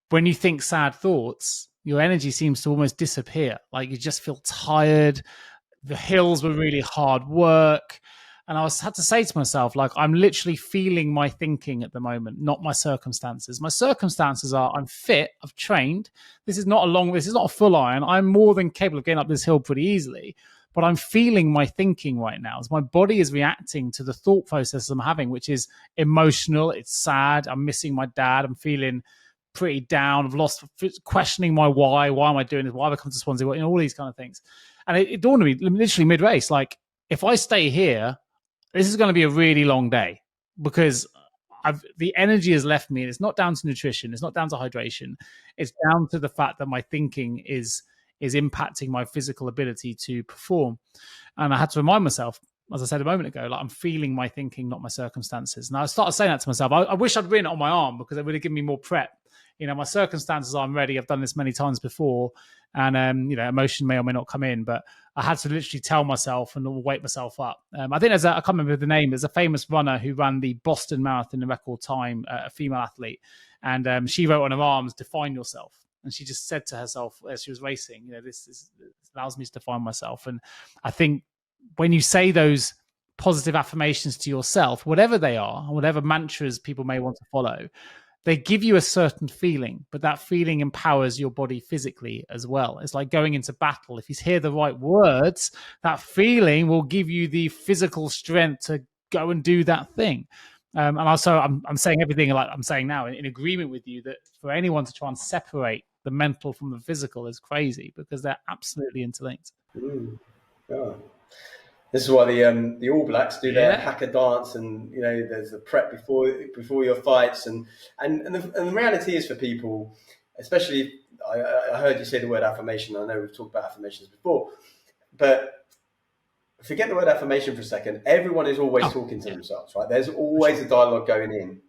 when you think sad thoughts, your energy seems to almost disappear. Like you just feel tired. The hills were really hard work. And I had to say to myself, like, I'm literally feeling my thinking at the moment, not my circumstances. My circumstances are I'm fit, I've trained. This is not a full iron. I'm more than capable of getting up this hill pretty easily. But I'm feeling my thinking right now. As my body is reacting to the thought process I'm having, which is emotional. It's sad. I'm missing my dad. I'm feeling pretty down. I've lost, questioning my why. Why am I doing this? Why have I come to Swansea? All these kind of things. And it dawned on me literally mid-race, like, if I stay here, this is going to be a really long day, because the energy has left me, and it's not down to nutrition. It's not down to hydration. It's down to the fact that my thinking is impacting my physical ability to perform. And I had to remind myself, as I said a moment ago, like, I'm feeling my thinking, not my circumstances. And I started saying that to myself. I wish I'd written it on my arm, because it would have given me more prep. My circumstances are I'm ready. I've done this many times before, and emotion may or may not come in, but I had to literally tell myself and wake myself up. I think I can't remember the name. There's a famous runner who ran the Boston Marathon in record time, a female athlete, and she wrote on her arms, "Define yourself." And she just said to herself as she was racing, this allows me to define myself. And I think when you say those positive affirmations to yourself, whatever they are, whatever mantras people may want to follow, they give you a certain feeling, but that feeling empowers your body physically as well. It's like going into battle. If you hear the right words, that feeling will give you the physical strength to go and do that thing. And also, I'm saying everything like I'm saying now in agreement with you, that for anyone to try and separate the mental from the physical is crazy, because they're absolutely interlinked. Yeah. This is why the All Blacks do their haka dance, and there's a prep before your fights, and the reality is, for people, especially, I heard you say the word affirmation. I know we've talked about affirmations before, but forget the word affirmation for a second. Everyone is always talking to themselves, right? There's always a dialogue going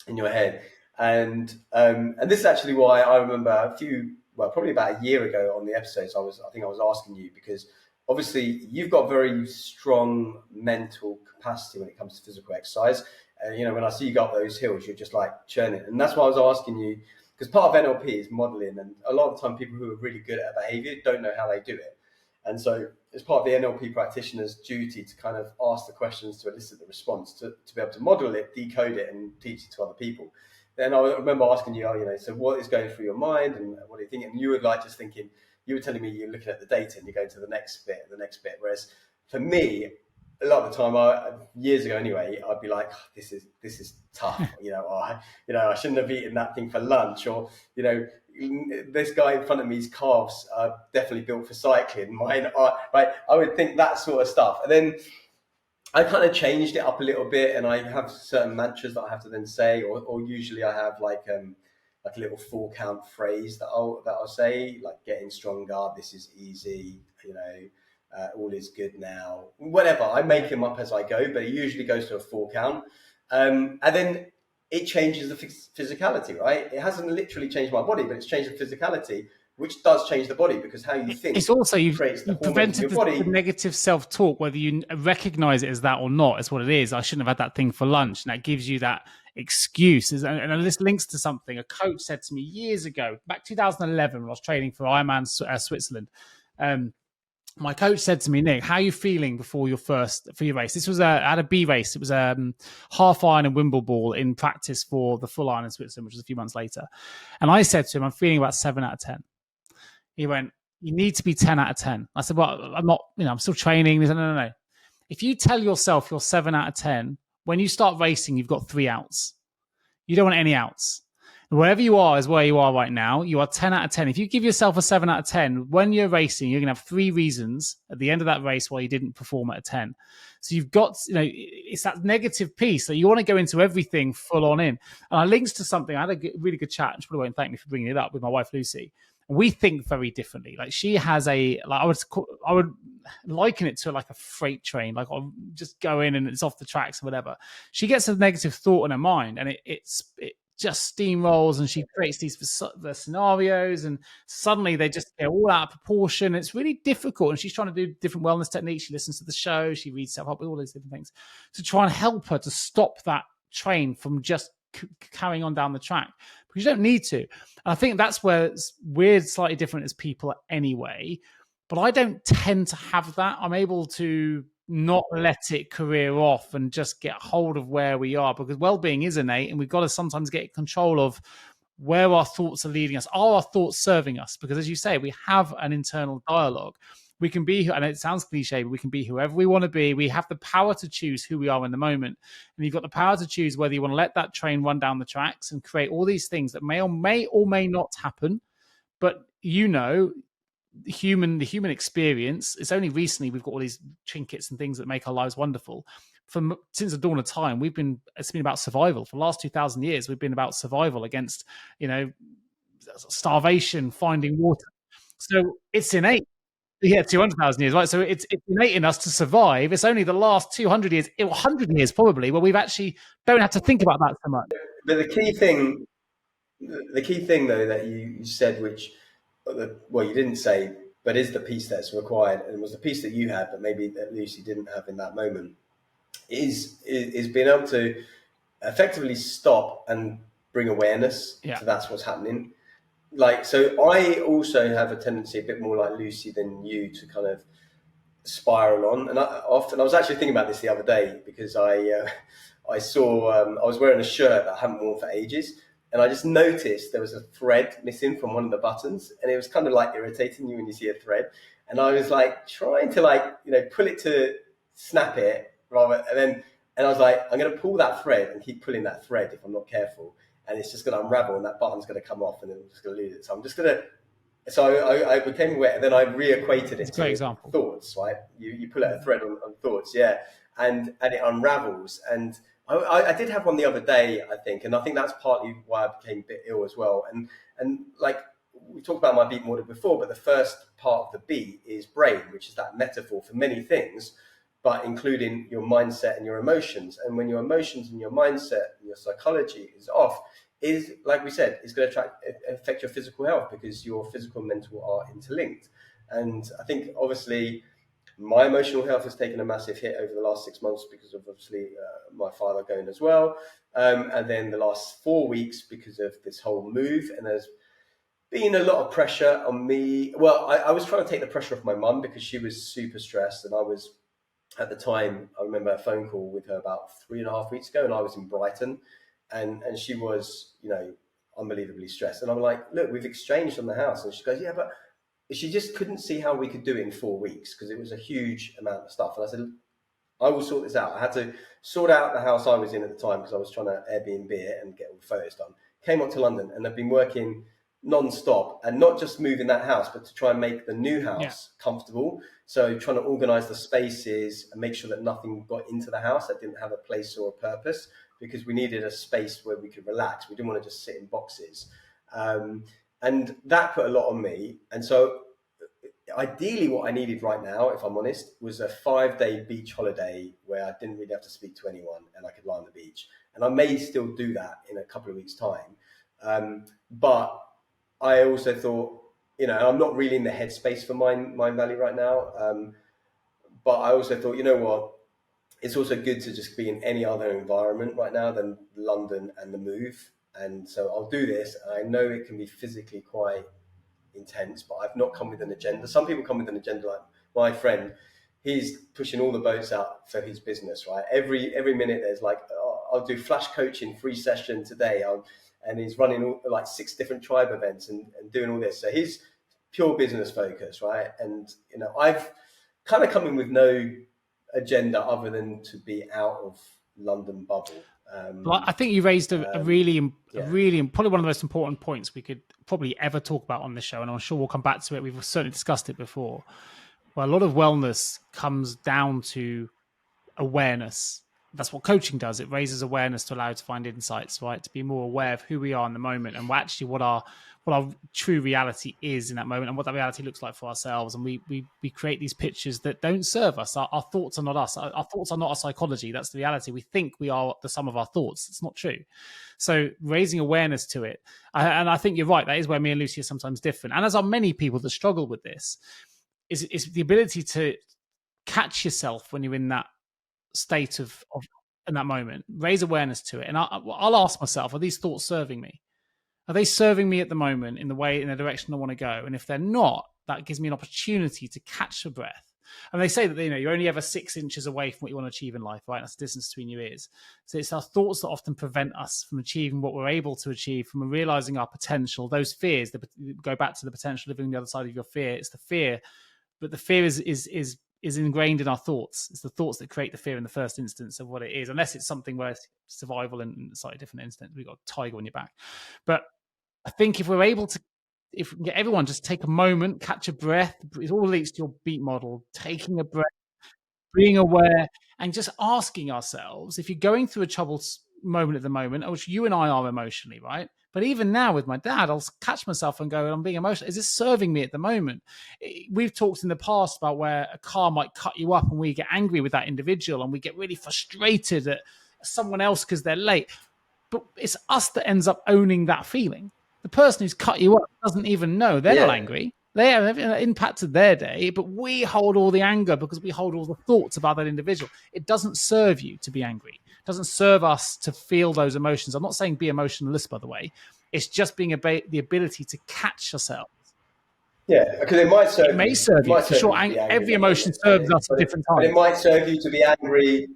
in your head, and this is actually why I remember probably about a year ago on the episodes, I think I was asking you, because obviously you've got very strong mental capacity when it comes to physical exercise. And when I see you go up those hills, you're just like churning. And that's why I was asking you, because part of NLP is modeling, and a lot of the time people who are really good at behavior don't know how they do it. And so it's part of the NLP practitioner's duty to kind of ask the questions to elicit the response, to be able to model it, decode it, and teach it to other people. Then I remember asking you, so what is going through your mind, and what do you think? And you were like just thinking, you were telling me you're looking at the data and you're going to the next bit. Whereas for me, a lot of the time, years ago anyway, I'd be like, this is tough. I shouldn't have eaten that thing for lunch, or this guy in front of me's calves are definitely built for cycling. Mine are, right? I would think that sort of stuff, and then I kind of changed it up a little bit, and I have certain mantras that I have to then say, or usually I have like a little 4-count phrase that I'll say, like getting stronger, this is easy, all is good now, whatever. I make them up as I go, but it usually goes to a 4-count. And then it changes the physicality, right? It hasn't literally changed my body, but it's changed the physicality, which does change the body, because how you think. It's also, you've prevented the negative self-talk, whether you recognize it as that or not. It's what it is. I shouldn't have had that thing for lunch. And that gives you that excuse. And this links to something a coach said to me years ago, back 2011, when I was training for Ironman Switzerland. My coach said to me, Nick, how are you feeling for your race? This was at a B race. It was a half iron and Wimbledon in practice for the full iron in Switzerland, which was a few months later. And I said to him, I'm feeling about 7 out of 10. He went, you need to be 10 out of 10. I said, well, I'm not, I'm still training. He said, no. If you tell yourself you're 7 out of 10, when you start racing, you've got 3 outs. You don't want any outs. Wherever you are is where you are right now. You are 10 out of 10. If you give yourself a 7 out of 10, when you're racing, you're going to have 3 reasons at the end of that race why you didn't perform at a 10. So you've got, it's that negative piece. So you want to go into everything full on in. And I linked to something. I had a really good chat, and she probably won't thank me for bringing it up, with my wife, Lucy. We think very differently. Like she has I would liken it to like a freight train. Like I'll just go in and it's off the tracks or whatever. She gets a negative thought in her mind, and it just steamrolls, and she creates these the scenarios, and suddenly they just get all out of proportion. It's really difficult, and she's trying to do different wellness techniques. She listens to the show, she reads self-help, all these different things to try and help her to stop that train from just carrying on down the track, because you don't need to. And I think that's where we're slightly different as people anyway. But I don't tend to have that. I'm able to not let it career off and just get hold of where we are, because well-being is innate, and we've got to sometimes get control of where our thoughts are leading us. Are our thoughts serving us? Because as you say, we have an internal dialogue. We can be, and it sounds cliche, but we can be whoever we want to be. We have the power to choose who we are in the moment. And you've got the power to choose whether you want to let that train run down the tracks and create all these things that may or may not happen. But the human experience, it's only recently we've got all these trinkets and things that make our lives wonderful. Since the dawn of time, it's been about survival. For the last 2,000 years, we've been about survival against, starvation, finding water. So it's innate. Yeah, 200,000 years, right? So it's innate in us to survive. It's only the last 200 years, 100 years probably, where we've actually don't have to think about that so much. But the key thing though that you said, which, well, you didn't say, but is the piece that's required, and was the piece that you had, but maybe that Lucy didn't have in that moment, is being able to effectively stop and bring awareness to that's what's happening. Like, so I also have a tendency, a bit more like Lucy than you, to kind of spiral on. And I was actually thinking about this the other day, because I saw, I was wearing a shirt that I hadn't worn for ages, and I just noticed there was a thread missing from one of the buttons, and it was kind of like irritating you when you see a thread. And I was like trying to pull it to snap it rather, and I was like, I'm going to pull that thread and keep pulling that thread if I'm not careful, and it's just going to unravel, and that button's going to come off, and then I'm just going to lose it. So I'm just going to. So I became aware, and then I reequated it to thoughts. Right, you pull out a thread on thoughts, yeah, and it unravels. And I did have one the other day, I think, and I think that's partly why I became a bit ill as well. And like we talked about my beat model before, but the first part of the beat is brain, which is that metaphor for many things, but including your mindset and your emotions. And when your emotions and your mindset and your psychology is off, is, like we said, is going to affect your physical health, because your physical and mental are interlinked. And I think obviously my emotional health has taken a massive hit over the last 6 months because of obviously my father going as well. And then the last 4 weeks because of this whole move, and there's been a lot of pressure on me. Well, I was trying to take the pressure off my mum, because she was super stressed, and I was, at the time, I remember a phone call with her about 3.5 weeks ago, and I was in Brighton, and she was, unbelievably stressed. And I'm like, look, we've exchanged on the house. And she goes, yeah, but she just couldn't see how we could do it in 4 weeks, because it was a huge amount of stuff. And I said, I will sort this out. I had to sort out the house I was in at the time, because I was trying to Airbnb it and get all the photos done. Came up to London, and I've been working non-stop, and not just moving that house, but to try and make the new house comfortable. So trying to organize the spaces and make sure that nothing got into the house that didn't have a place or a purpose, because we needed a space where we could relax. We didn't want to just sit in boxes. And that put a lot on me. And so ideally what I needed right now, if I'm honest, was a 5-day beach holiday where I didn't really have to speak to anyone, and I could lie on the beach. And I may still do that in a couple of weeks' time. But I also thought, I'm not really in the headspace for Mindvalley right now. But I also thought, you know what? It's also good to just be in any other environment right now than London and the move. And so I'll do this. I know it can be physically quite intense, but I've not come with an agenda. Some people come with an agenda, like my friend, he's pushing all the boats out for his business, right? Every minute there's like, I'll do flash coaching, free session today. And he's running like 6 different tribe events and doing all this. So he's pure business focus, right? And, I've kind of come in with no agenda other than to be out of London bubble. Well, I think you raised a really probably one of the most important points we could probably ever talk about on this show, and I'm sure we'll come back to it. We've certainly discussed it before. Well, a lot of wellness comes down to awareness. that's what coaching does. It raises awareness to allow you to find insights, right? To be more aware of who we are in the moment and actually what our true reality is in that moment and what that reality looks like for ourselves. And we create these pictures that don't serve us. Our thoughts are not us. Our thoughts are not our psychology. That's the reality. We think we are the sum of our thoughts. It's not true. So raising awareness to it. And I think you're right. That is where me and Lucy are sometimes different. And as are many people that struggle with this, is the ability to catch yourself when you're in that state of in that moment, raise awareness to it. And I'll ask myself, are these thoughts serving me? Are they serving me at the moment in the direction I want to go? And if they're not, that gives me an opportunity to catch a breath. And they say that, you're only ever 6 inches away from what you want to achieve in life, right? That's the distance between your ears. So it's our thoughts that often prevent us from achieving what we're able to achieve, from realizing our potential. Those fears, go back to the potential living on the other side of your fear. It's the fear, but the fear is ingrained in our thoughts. It's the thoughts that create the fear in the first instance of what it is, unless it's something where it's survival and a slightly different instinct. We've got a tiger on your back. But I think if we can get everyone just take a moment, catch a breath, it all leads to your beat model, taking a breath, being aware, and just asking ourselves, if you're going through a troubled moment at the moment, which you and I are emotionally, right? But even now with my dad, I'll catch myself and go, I'm being emotional. Is this serving me at the moment? We've talked in the past about where a car might cut you up and we get angry with that individual and we get really frustrated at someone else because they're late. But it's us that ends up owning that feeling. The person who's cut you up doesn't even know. They're not angry. They have impacted their day, but we hold all the anger because we hold all the thoughts about that individual. It doesn't serve you to be angry. It doesn't serve us to feel those emotions. I'm not saying be emotionalist, by the way. It's just being the ability to catch yourself. Yeah, because it might serve. It may serve you, for sure. Every emotion serves us at different times. But it might serve you to be angry.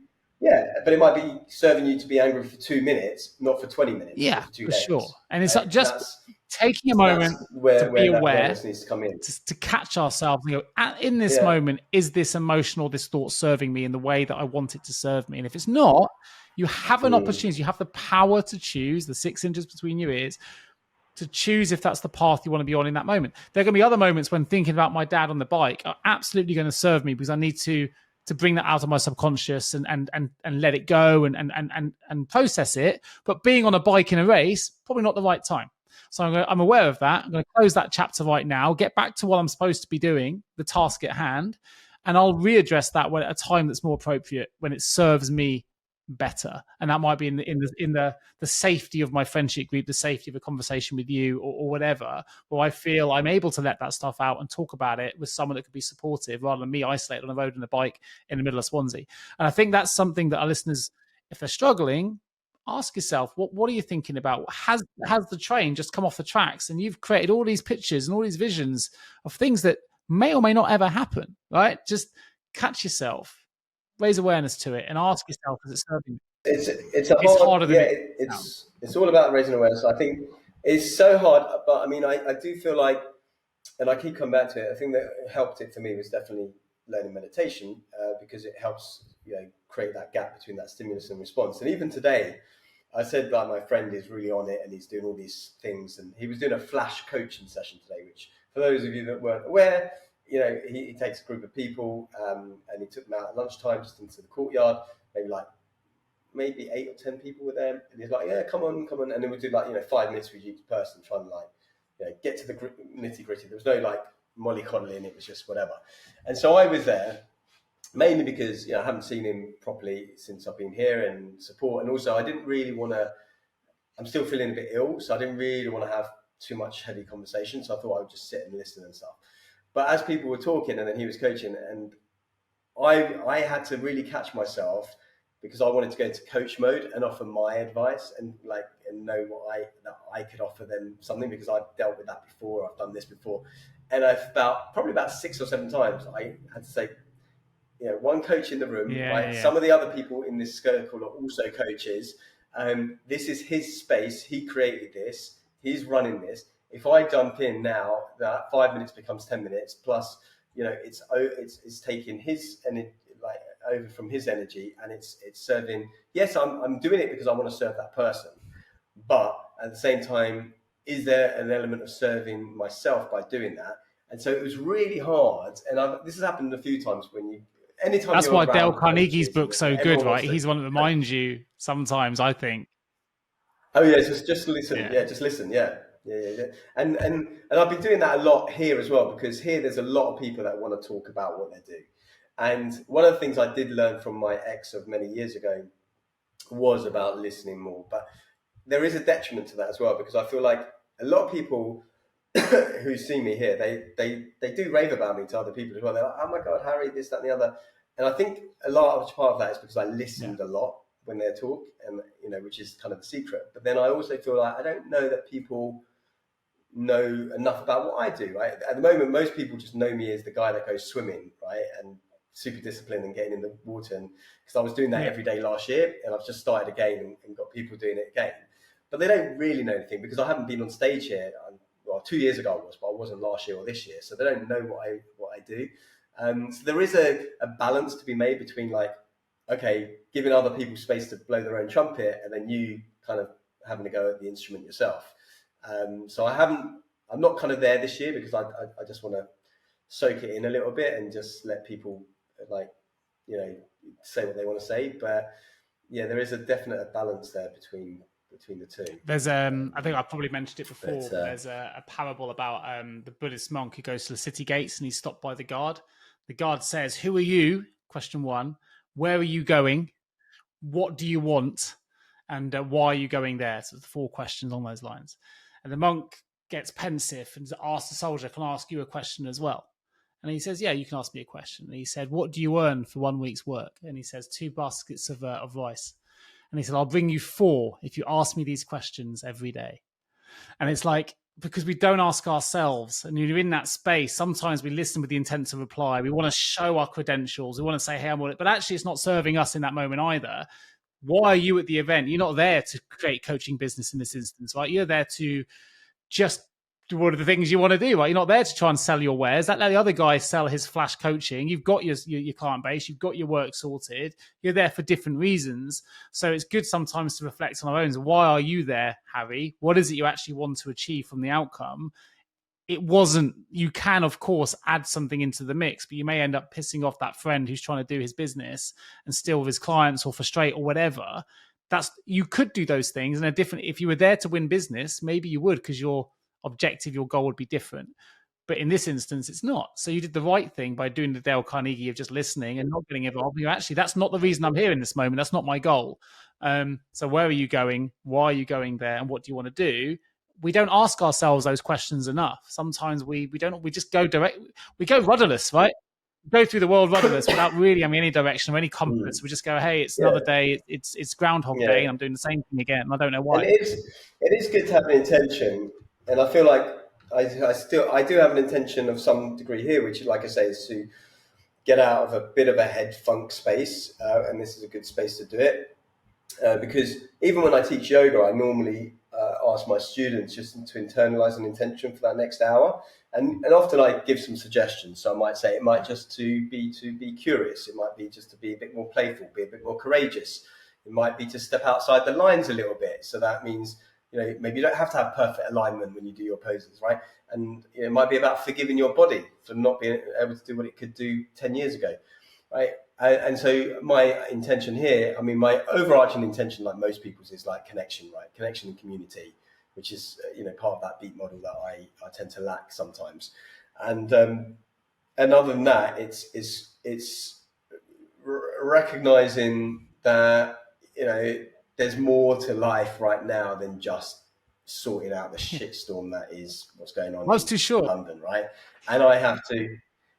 Yeah, but it might be serving you to be angry for 2 minutes, not for 20 minutes. Yeah, for 2 for days. sure. And it's just taking a moment to be aware, needs to come in. To catch ourselves and go, in this moment, is this emotional, this thought serving me in the way that I want it to serve me? And if it's not, you have an opportunity. You have the power to choose, the 6 inches between your ears, to choose if that's the path you want to be on in that moment. There are going to be other moments when thinking about my dad on the bike are absolutely going to serve me because I need to bring that out of my subconscious and let it go and process it. But being on a bike in a race, probably not the right time. So I'm aware of that. I'm going to close that chapter right now, get back to what I'm supposed to be doing, the task at hand, and I'll readdress that at a time that's more appropriate when it serves me better. And that might be in the safety of my friendship group, the safety of a conversation with you or whatever, where I feel I'm able to let that stuff out and talk about it with someone that could be supportive rather than me isolated on the road on a bike in the middle of Swansea. And I think that's something that our listeners, if they're struggling, ask yourself, what are you thinking about? Has the train just come off the tracks and you've created all these pictures and all these visions of things that may or may not ever happen, right? Just catch yourself, raise awareness to it, and ask yourself, is it serving you? It's harder than it's all about raising awareness. I think it's so hard, but I mean, I do feel like, and I keep coming back to it, I think that helped it for me was definitely learning meditation because it helps create that gap between that stimulus and response. And even today, I said like my friend is really on it and he's doing all these things, and he was doing a flash coaching session today, which for those of you that weren't aware, he takes a group of people and he took them out at lunchtime just into the courtyard, maybe 8 or 10 people were there, and he's like, yeah, come on, and then we do 5 minutes with each person, trying to get to the nitty gritty. There was no mollycoddling, it was just whatever. And so I was there mainly because I haven't seen him properly since I've been here and support, and also I didn't really want to. I'm still feeling a bit ill, so I didn't really want to have too much heavy conversation. So I thought I would just sit and listen and stuff. But as people were talking, and then he was coaching, and I had to really catch myself because I wanted to go into coach mode and offer my advice and know that I could offer them something because I've dealt with that before. I've done this before, and probably about 6 or 7 times I had to say, one coach in the room. Some of the other people in this circle are also coaches. This is his space. He created this. He's running this. If I jump in now, that 5 minutes becomes 10 minutes. Plus, it's taking his energy, over from his energy, and it's serving. Yes, I'm doing it because I want to serve that person, but at the same time, is there an element of serving myself by doing that? And so it was really hard. And this has happened a few times when anytime That's you're why Dale around Carnegie's coaches, and book's so good, everyone right? wants to. He's one that reminds you sometimes, I think. Oh yeah, just listen. Yeah. Yeah, just listen. Yeah. And I've been doing that a lot here as well, because here there's a lot of people that want to talk about what they do. And one of the things I did learn from my ex of many years ago was about listening more. But there is a detriment to that as well, because I feel like a lot of people who see me here, they do rave about me to other people as well. They're like, oh my God, Harry, this, that, and the other. And I think a large part of that is because I listened a lot when they talk, and which is kind of the secret. But then I also feel like I don't know that people know enough about what I do, right? At the moment, most people just know me as the guy that goes swimming, right? And super disciplined and getting in the water. And because I was doing that every day last year, and I've just started again and got people doing it again. But they don't really know anything, because I haven't been on stage here. Well, 2 years ago I was, but I wasn't last year or this year. So they don't know what I do. So there is a balance to be made between, like, okay, giving other people space to blow their own trumpet, and then you kind of having to go at the instrument yourself. So I'm not kind of there this year, because I just want to soak it in a little bit and just let people, like, say what they want to say. But yeah, there is a definite balance there between the two. There's I think I probably mentioned it before, but there's a parable about the Buddhist monk who goes to the city gates and he's stopped by the guard. The guard says, "Who are you?" Question one. "Where are you going? What do you want? And why are you going there?" So the 4 questions on those lines. And the monk gets pensive and asks the soldier, "Can I ask you a question as well?" And he says, "Yeah, you can ask me a question." And he said, "What do you earn for 1 week's work?" And he says, 2 baskets of rice. And he said, "I'll bring you 4 if you ask me these questions every day." And it's like, because we don't ask ourselves, and you're in that space, sometimes we listen with the intent to reply. We want to show our credentials. We want to say, "Hey, I'm on it," but actually it's not serving us in that moment either. Why are you at the event? You're not there to create coaching business in this instance, right? You're there to just do one of the things you want to do, right? You're not there to try and sell your wares. Let the other guy sell his flash coaching. You've got your client base. You've got your work sorted. You're there for different reasons. So it's good sometimes to reflect on our own. Why are you there, Harry? What is it you actually want to achieve from the outcome? It wasn't, you can, of course, add something into the mix, but you may end up pissing off that friend who's trying to do his business and steal with his clients or frustrate or whatever. You could do those things in a different, if you were there to win business, maybe you would, because your objective, your goal would be different. But in this instance, it's not. So you did the right thing by doing the Dale Carnegie of just listening and not getting involved. You actually, that's not the reason I'm here in this moment. That's not my goal. So where are you going? Why are you going there? And what do you want to do? We don't ask ourselves those questions enough. Sometimes we just go direct. We go rudderless, right? Go through the world rudderless without really having any direction or any compass. We just go, "Hey, it's another day. It's Groundhog Day, and I'm doing the same thing again. And I don't know why." And it is good to have an intention, and I feel like I do have an intention of some degree here, which, like I say, is to get out of a bit of a head funk space, and this is a good space to do it. Because even when I teach yoga, I normally ask my students just to internalize an intention for that next hour, and often I give some suggestions. So I might say it might just to be curious. It might be just to be a bit more playful, be a bit more courageous. It might be to step outside the lines a little bit. So that means, maybe you don't have to have perfect alignment when you do your poses, right? And it might be about forgiving your body for not being able to do what it could do 10 years ago, right? And so my intention here, I mean, my overarching intention, like most people's, is like connection, right? Connection and community, which is, part of that beat model that I tend to lack sometimes. And other than that, it's recognizing that, there's more to life right now than just sorting out the shitstorm that is what's going on in London, right? And I have to,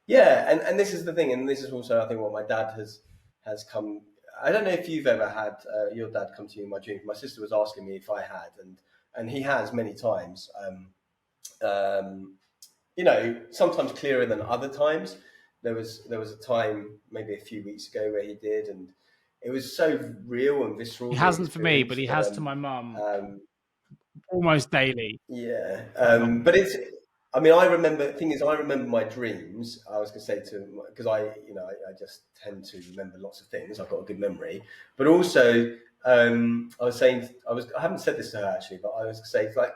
and this is the thing, and this is also, I think, what my dad has come. I don't know if you've ever had your dad come to you in my dreams. My sister was asking me if I had, and he has many times. Sometimes clearer than other times. There was a time maybe a few weeks ago where he did, and it was so real and visceral. He hasn't for me, but he has to my mum almost daily. Yeah, but it's. I mean, I remember. The thing is, I remember my dreams. I was going to say because I just tend to remember lots of things. I've got a good memory, but also I was saying I haven't said this to her actually, but I was going to say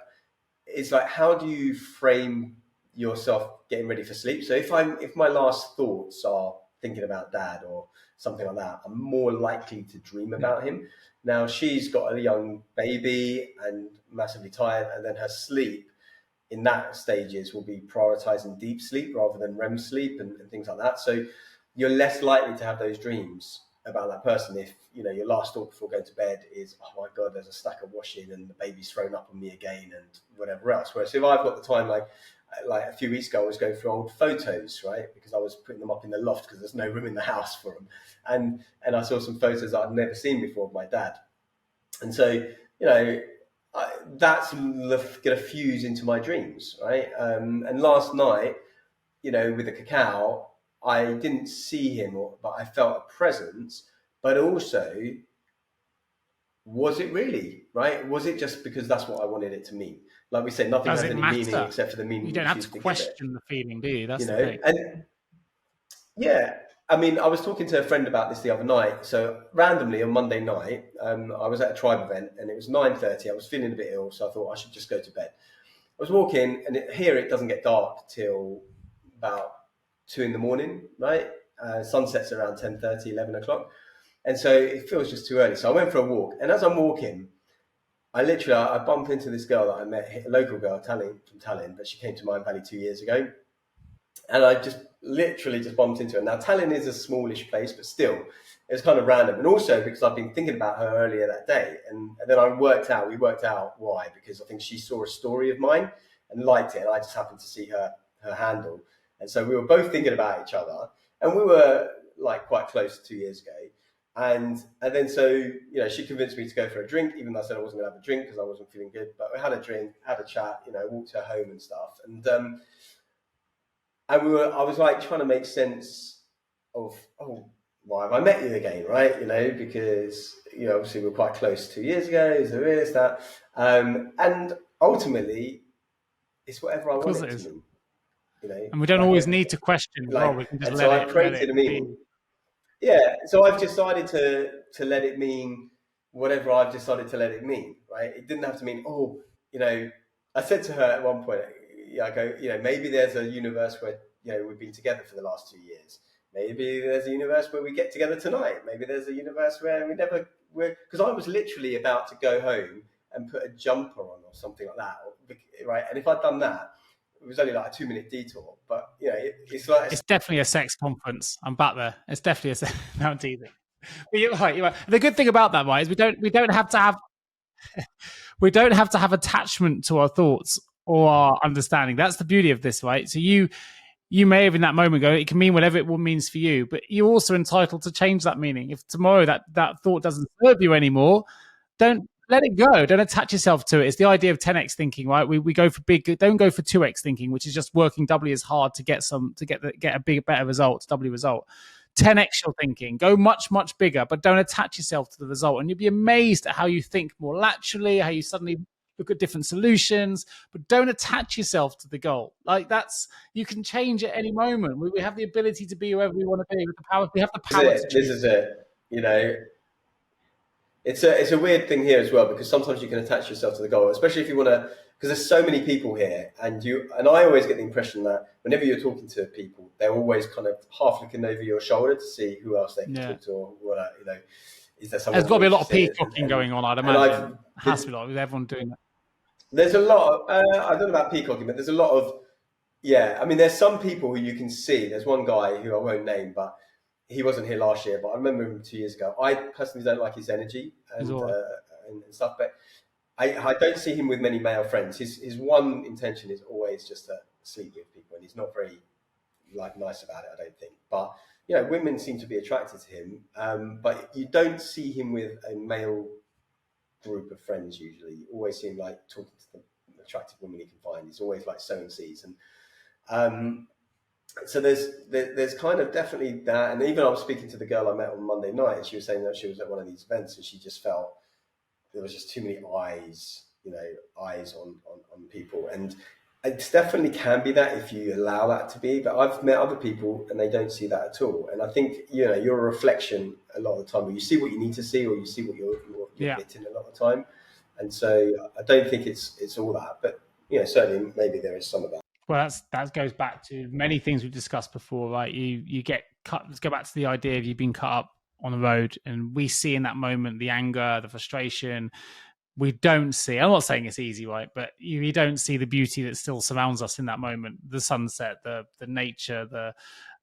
it's like how do you frame yourself getting ready for sleep? So if my last thoughts are thinking about dad or something like that, I'm more likely to dream about him. Now she's got a young baby and massively tired, and then her sleep in that stages will be prioritizing deep sleep rather than REM sleep and things like that. So you're less likely to have those dreams about that person if, you know, your last thought before going to bed is, oh my God, there's a stack of washing and the baby's thrown up on me again and whatever else. Whereas if I've got the time, like a few weeks ago, I was going through old photos, right? Because I was putting them up in the loft because there's no room in the house for them. And I saw some photos that I'd never seen before of my dad. And so, you know, that's going to fuse into my dreams, right? And last night, you know, with the cacao, I didn't see him, but I felt a presence. But also, was it really, right? Was it just because that's what I wanted it to mean? Like we said, nothing has any meaning except for the meaning. You don't have to question the feeling, do you? That's the thing. And yeah, I mean, I was talking to a friend about this the other night. So randomly on Monday night, I was at a tribe event and it was 9:30. I was feeling a bit ill, so I thought I should just go to bed. I was walking, and here it doesn't get dark till about 2 a.m, right? Sunsets around 10:30, 11 o'clock. And so it feels just too early. So I went for a walk. And as I'm walking, I bumped into this girl that I met, a local girl, from Tallinn, but she came to Mindvalley 2 years ago. And I just literally just bumped into her. Now, Tallinn is a smallish place, but still, it was kind of random. And also because I've been thinking about her earlier that day. And then we worked out why, because I think she saw a story of mine and liked it. And I just happened to see her handle. And so we were both thinking about each other. And we were like quite close 2 years ago. And then so, you know, she convinced me to go for a drink, even though I said I wasn't going to have a drink because I wasn't feeling good. But we had a drink, had a chat, you know, walked her home and stuff. And I was like trying to make sense of, why have I met you again, right? You know, because, you know, obviously we're quite close 2 years ago, is there this, that. And ultimately, it's whatever I want it to mean. You know, and we don't always need to question. We can just let it, I created a meaning. Yeah, so I've decided to let it mean whatever I've decided to let it mean, right? It didn't have to mean, you know, I said to her at one point, I go, you know, maybe there's a universe where, you know, we've been together for the last 2 years. Maybe there's a universe where we get together tonight. Maybe there's a universe where because I was literally about to go home and put a jumper on or something like that, right? And if I'd done that, it was only like a 2-minute detour, but you know, it's definitely a sex conference. I'm back there. It's definitely a sex. No, I'm teasing. But you're right. The good thing about that, right, is we don't have to have attachment to our thoughts or our understanding. That's the beauty of this, right? So you may have in that moment go, it can mean whatever it means for you, but you're also entitled to change that meaning. If tomorrow that thought doesn't serve you anymore, don't let it go. Don't attach yourself to it. It's the idea of 10x thinking, right? We go for big. Don't go for 2x thinking, which is just working doubly as hard to get a better result, doubly result. 10x your thinking. Go much, much bigger, but don't attach yourself to the result. And you'll be amazed at how you think more laterally, how you suddenly look at different solutions, but don't attach yourself to the goal. Like you can change at any moment. We have the ability to be whoever we want to be with the power. We have the power to choose. This is it, you know. It's a weird thing here as well, because sometimes you can attach yourself to the goal, especially if you want to, because there's so many people here, and I always get the impression that whenever you're talking to people, they're always kind of half looking over your shoulder to see who else they can talk to, or what, you know, is there someone? There's got to be a lot of peacocking going on, I'd imagine. It has to be with everyone doing that. There's a lot of, I don't know about peacocking, but there's a lot of, yeah, I mean, there's some people who you can see. There's one guy who I won't name, but he wasn't here last year, but I remember him 2 years ago. I personally don't like his energy and stuff, but I don't see him with many male friends. His one intention is always just to sleep with people, and he's not very nice about it, I don't think. But you know, women seem to be attracted to him, but you don't see him with a male group of friends usually. You always see him like talking to the attractive woman he can find. He's always like sowing seeds, and so there's kind of definitely that. And even I was speaking to the girl I met on Monday night, and she was saying that she was at one of these events and she just felt there was just too many eyes on people. And it definitely can be that if you allow that to be. But I've met other people and they don't see that at all. And I think, you know, you're a reflection a lot of the time, where you see what you need to see, or you see what you're getting a lot of the time. And so I don't think it's all that, but you know, certainly maybe there is some of that. Well, that goes back to many things we've discussed before, right? You get let's go back to the idea of you being cut up on the road, and we see in that moment the anger, the frustration. We don't see, I'm not saying it's easy, right? But you don't see the beauty that still surrounds us in that moment, the sunset, the nature,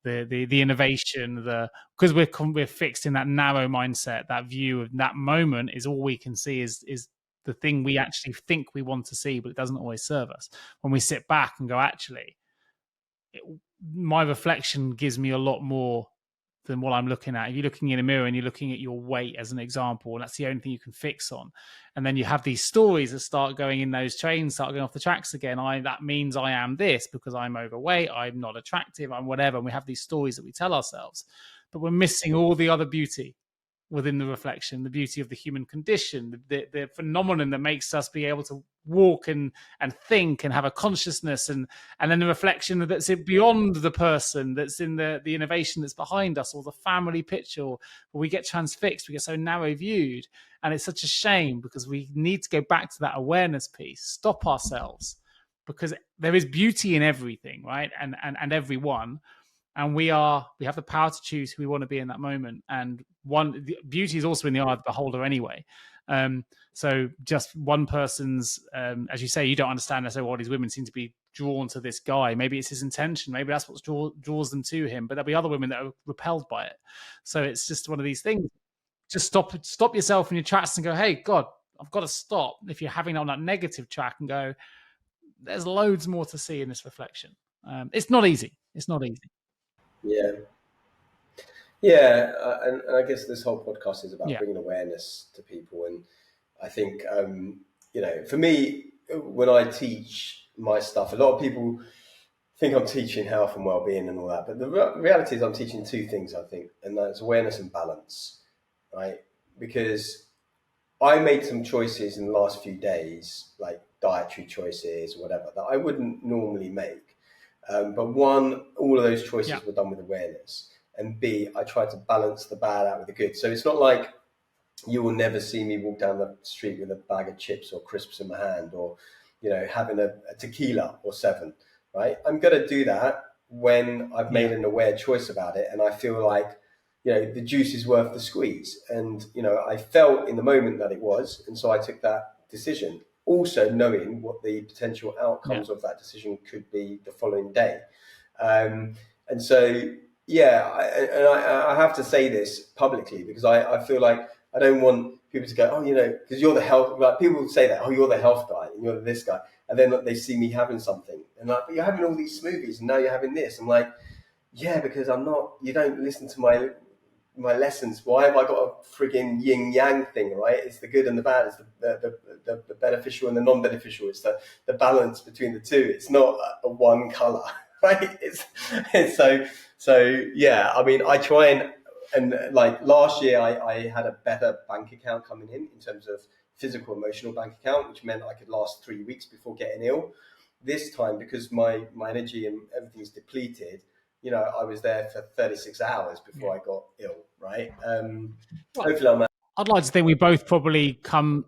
the innovation, because we're fixed in that narrow mindset. That view of that moment is all we can see, is the thing we actually think we want to see, but it doesn't always serve us. When we sit back and go, actually, my reflection gives me a lot more than what I'm looking at. If you're looking in a mirror and you're looking at your weight as an example, and that's the only thing you can fix on, and then you have these stories that start going in those trains, start going off the tracks again. That means I am this because I'm overweight, I'm not attractive, I'm whatever. And we have these stories that we tell ourselves, but we're missing all the other beauty within the reflection, the beauty of the human condition, the phenomenon that makes us be able to walk and think and have a consciousness, and then the reflection that's beyond the person, that's in the innovation that's behind us, or the family picture. Where we get transfixed, we get so narrow viewed, and it's such a shame, because we need to go back to that awareness piece, stop ourselves, because there is beauty in everything, right? And everyone. And we have the power to choose who we want to be in that moment. And the beauty is also in the eye of the beholder anyway. So just one person's, as you say, you don't understand necessarily why these women seem to be drawn to this guy. Maybe it's his intention. Maybe that's what draws them to him. But there'll be other women that are repelled by it. So it's just one of these things. Just stop yourself in your tracks and go, hey, God, I've got to stop. If you're having on that negative track, and go, there's loads more to see in this reflection. It's not easy. It's not easy. Yeah. Yeah. And I guess this whole podcast is about bringing awareness to people. And I think, for me, when I teach my stuff, a lot of people think I'm teaching health and well-being and all that. But the reality is I'm teaching two things, I think, and that's awareness and balance, right? Because I made some choices in the last few days, like dietary choices or whatever, that I wouldn't normally make. But one, all of those choices were done with awareness. And B, I tried to balance the bad out with the good. So it's not like you will never see me walk down the street with a bag of chips or crisps in my hand, or, having a tequila or 7, right? I'm going to do that when I've made an aware choice about it. And I feel like, the juice is worth the squeeze. And, I felt in the moment that it was. And so I took that decision, also knowing what the potential outcomes of that decision could be the following day. And so, I have to say this publicly, because I feel like I don't want people to go, because you're the health, like people say that, you're the health guy and you're this guy. And then they see me having something and like, but you're having all these smoothies and now you're having this. I'm like, yeah, because I'm not, you don't listen to my lessons. Why have I got a frigging yin yang thing, right? It's the good and the bad. It's the beneficial and the non-beneficial. It's the balance between the two. It's not a one color, right? It's so yeah. I mean, I try and like last year, I had a better bank account coming in terms of physical, emotional bank account, which meant I could last 3 weeks before getting ill. This time, because my energy and everything's depleted, I was there for 36 hours before I got ill, right? Hopefully I'd like to think we both probably come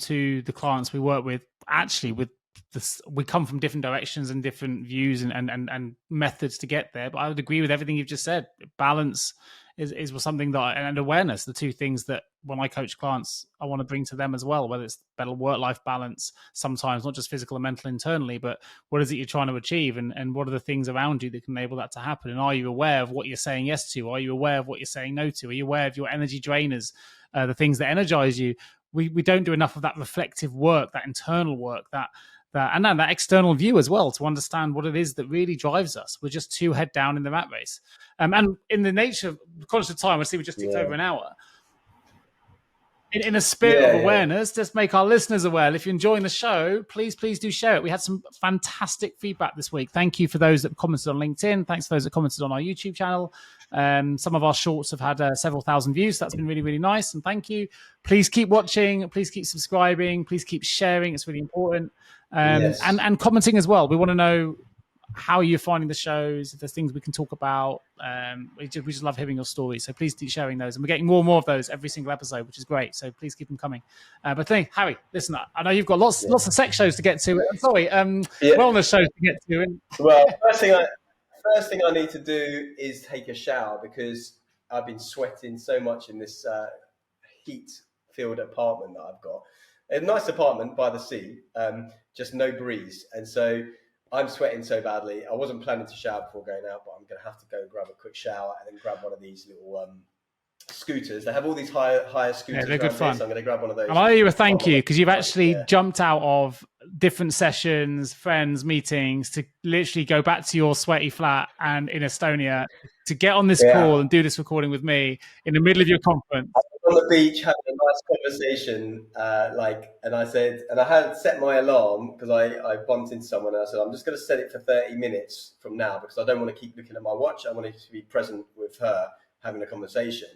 to the clients we work with actually with this. We come from different directions and different views and methods to get there. But I would agree with everything you've just said. Balance is something that, and awareness, the two things that when I coach clients, I want to bring to them as well, whether it's better work-life balance, sometimes not just physical and mental internally, but what is it you're trying to achieve, and what are the things around you that can enable that to happen? And are you aware of what you're saying yes to? Are you aware of what you're saying no to? Are you aware of your energy drainers, the things that energize you? We don't do enough of that reflective work, that internal work, and then that external view as well, to understand what it is that really drives us. We're just too head down in the rat race. And in the nature of conscious of time, I see we just ticked over an hour. In a spirit of awareness, just make our listeners aware. If you're enjoying the show, please do share it. We had some fantastic feedback this week. Thank you for those that commented on LinkedIn. Thanks for those that commented on our YouTube channel. Some of our shorts have had several thousand views. That's been really, really nice. And thank you. Please keep watching. Please keep subscribing. Please keep sharing. It's really important. And commenting as well. We want to know how you're finding the shows, if there's things we can talk about. We just love hearing your stories. So please keep sharing those. And we're getting more and more of those every single episode, which is great. So please keep them coming. But Harry, listen, I know you've got lots of sex shows to get to. Wellness shows to get to. Well, first thing I need to do is take a shower because I've been sweating so much in this heat-filled apartment that I've got. A nice apartment by the sea, just no breeze. And so I'm sweating so badly. I wasn't planning to shower before going out, but I'm going to have to go and grab a quick shower and then grab one of these little scooters. They have all these higher scooters. Yeah, they're good fun. So I'm going to grab one of those. And I owe you a thank you because you've actually jumped out of different sessions, friends, meetings to literally go back to your sweaty flat and in Estonia to get on this call and do this recording with me in the middle of your conference. I was on the beach having a nice conversation, and I said, and I had set my alarm because I bumped into someone and I said, I'm just going to set it for 30 minutes from now because I don't want to keep looking at my watch. I want to be present with her having a conversation.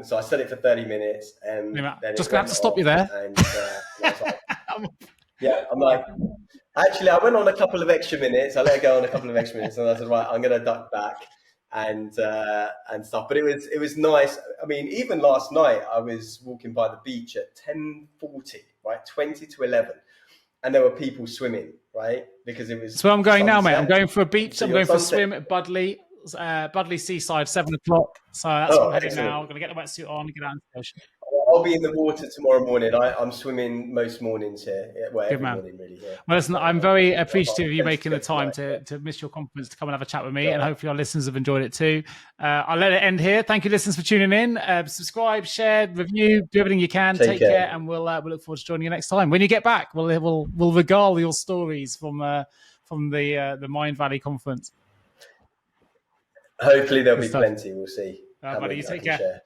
So I set it for 30 minutes, and then just gonna have to stop you there. And I was like, I'm like, actually, I went on a couple of extra minutes. I let her go on a couple of extra minutes, and I said, right, I'm gonna duck back and stuff. But it was nice. I mean, even last night, I was walking by the beach at 10:40, right, 20 to 11, and there were people swimming, right, because it was. That's where I'm going sunset. now, mate. I'm going for a beach. So I'm going for a sunset. swim at Budley Seaside, 7 o'clock. So that's what I'm heading now. I'm going to get the wetsuit on and get out in the ocean. I'll be in the water tomorrow morning. I'm swimming most mornings here. Well, every morning really here. Well, listen, I'm very appreciative of you making the time to miss your conference to come and have a chat with me, and hopefully our listeners have enjoyed it too. I'll let it end here. Thank you, listeners, for tuning in. Subscribe, share, review, do everything you can. Take care, and we'll look forward to joining you next time. When you get back, we'll regale your stories from the Mindvalley Conference. Hopefully there'll be plenty. We'll see. Buddy, you take care.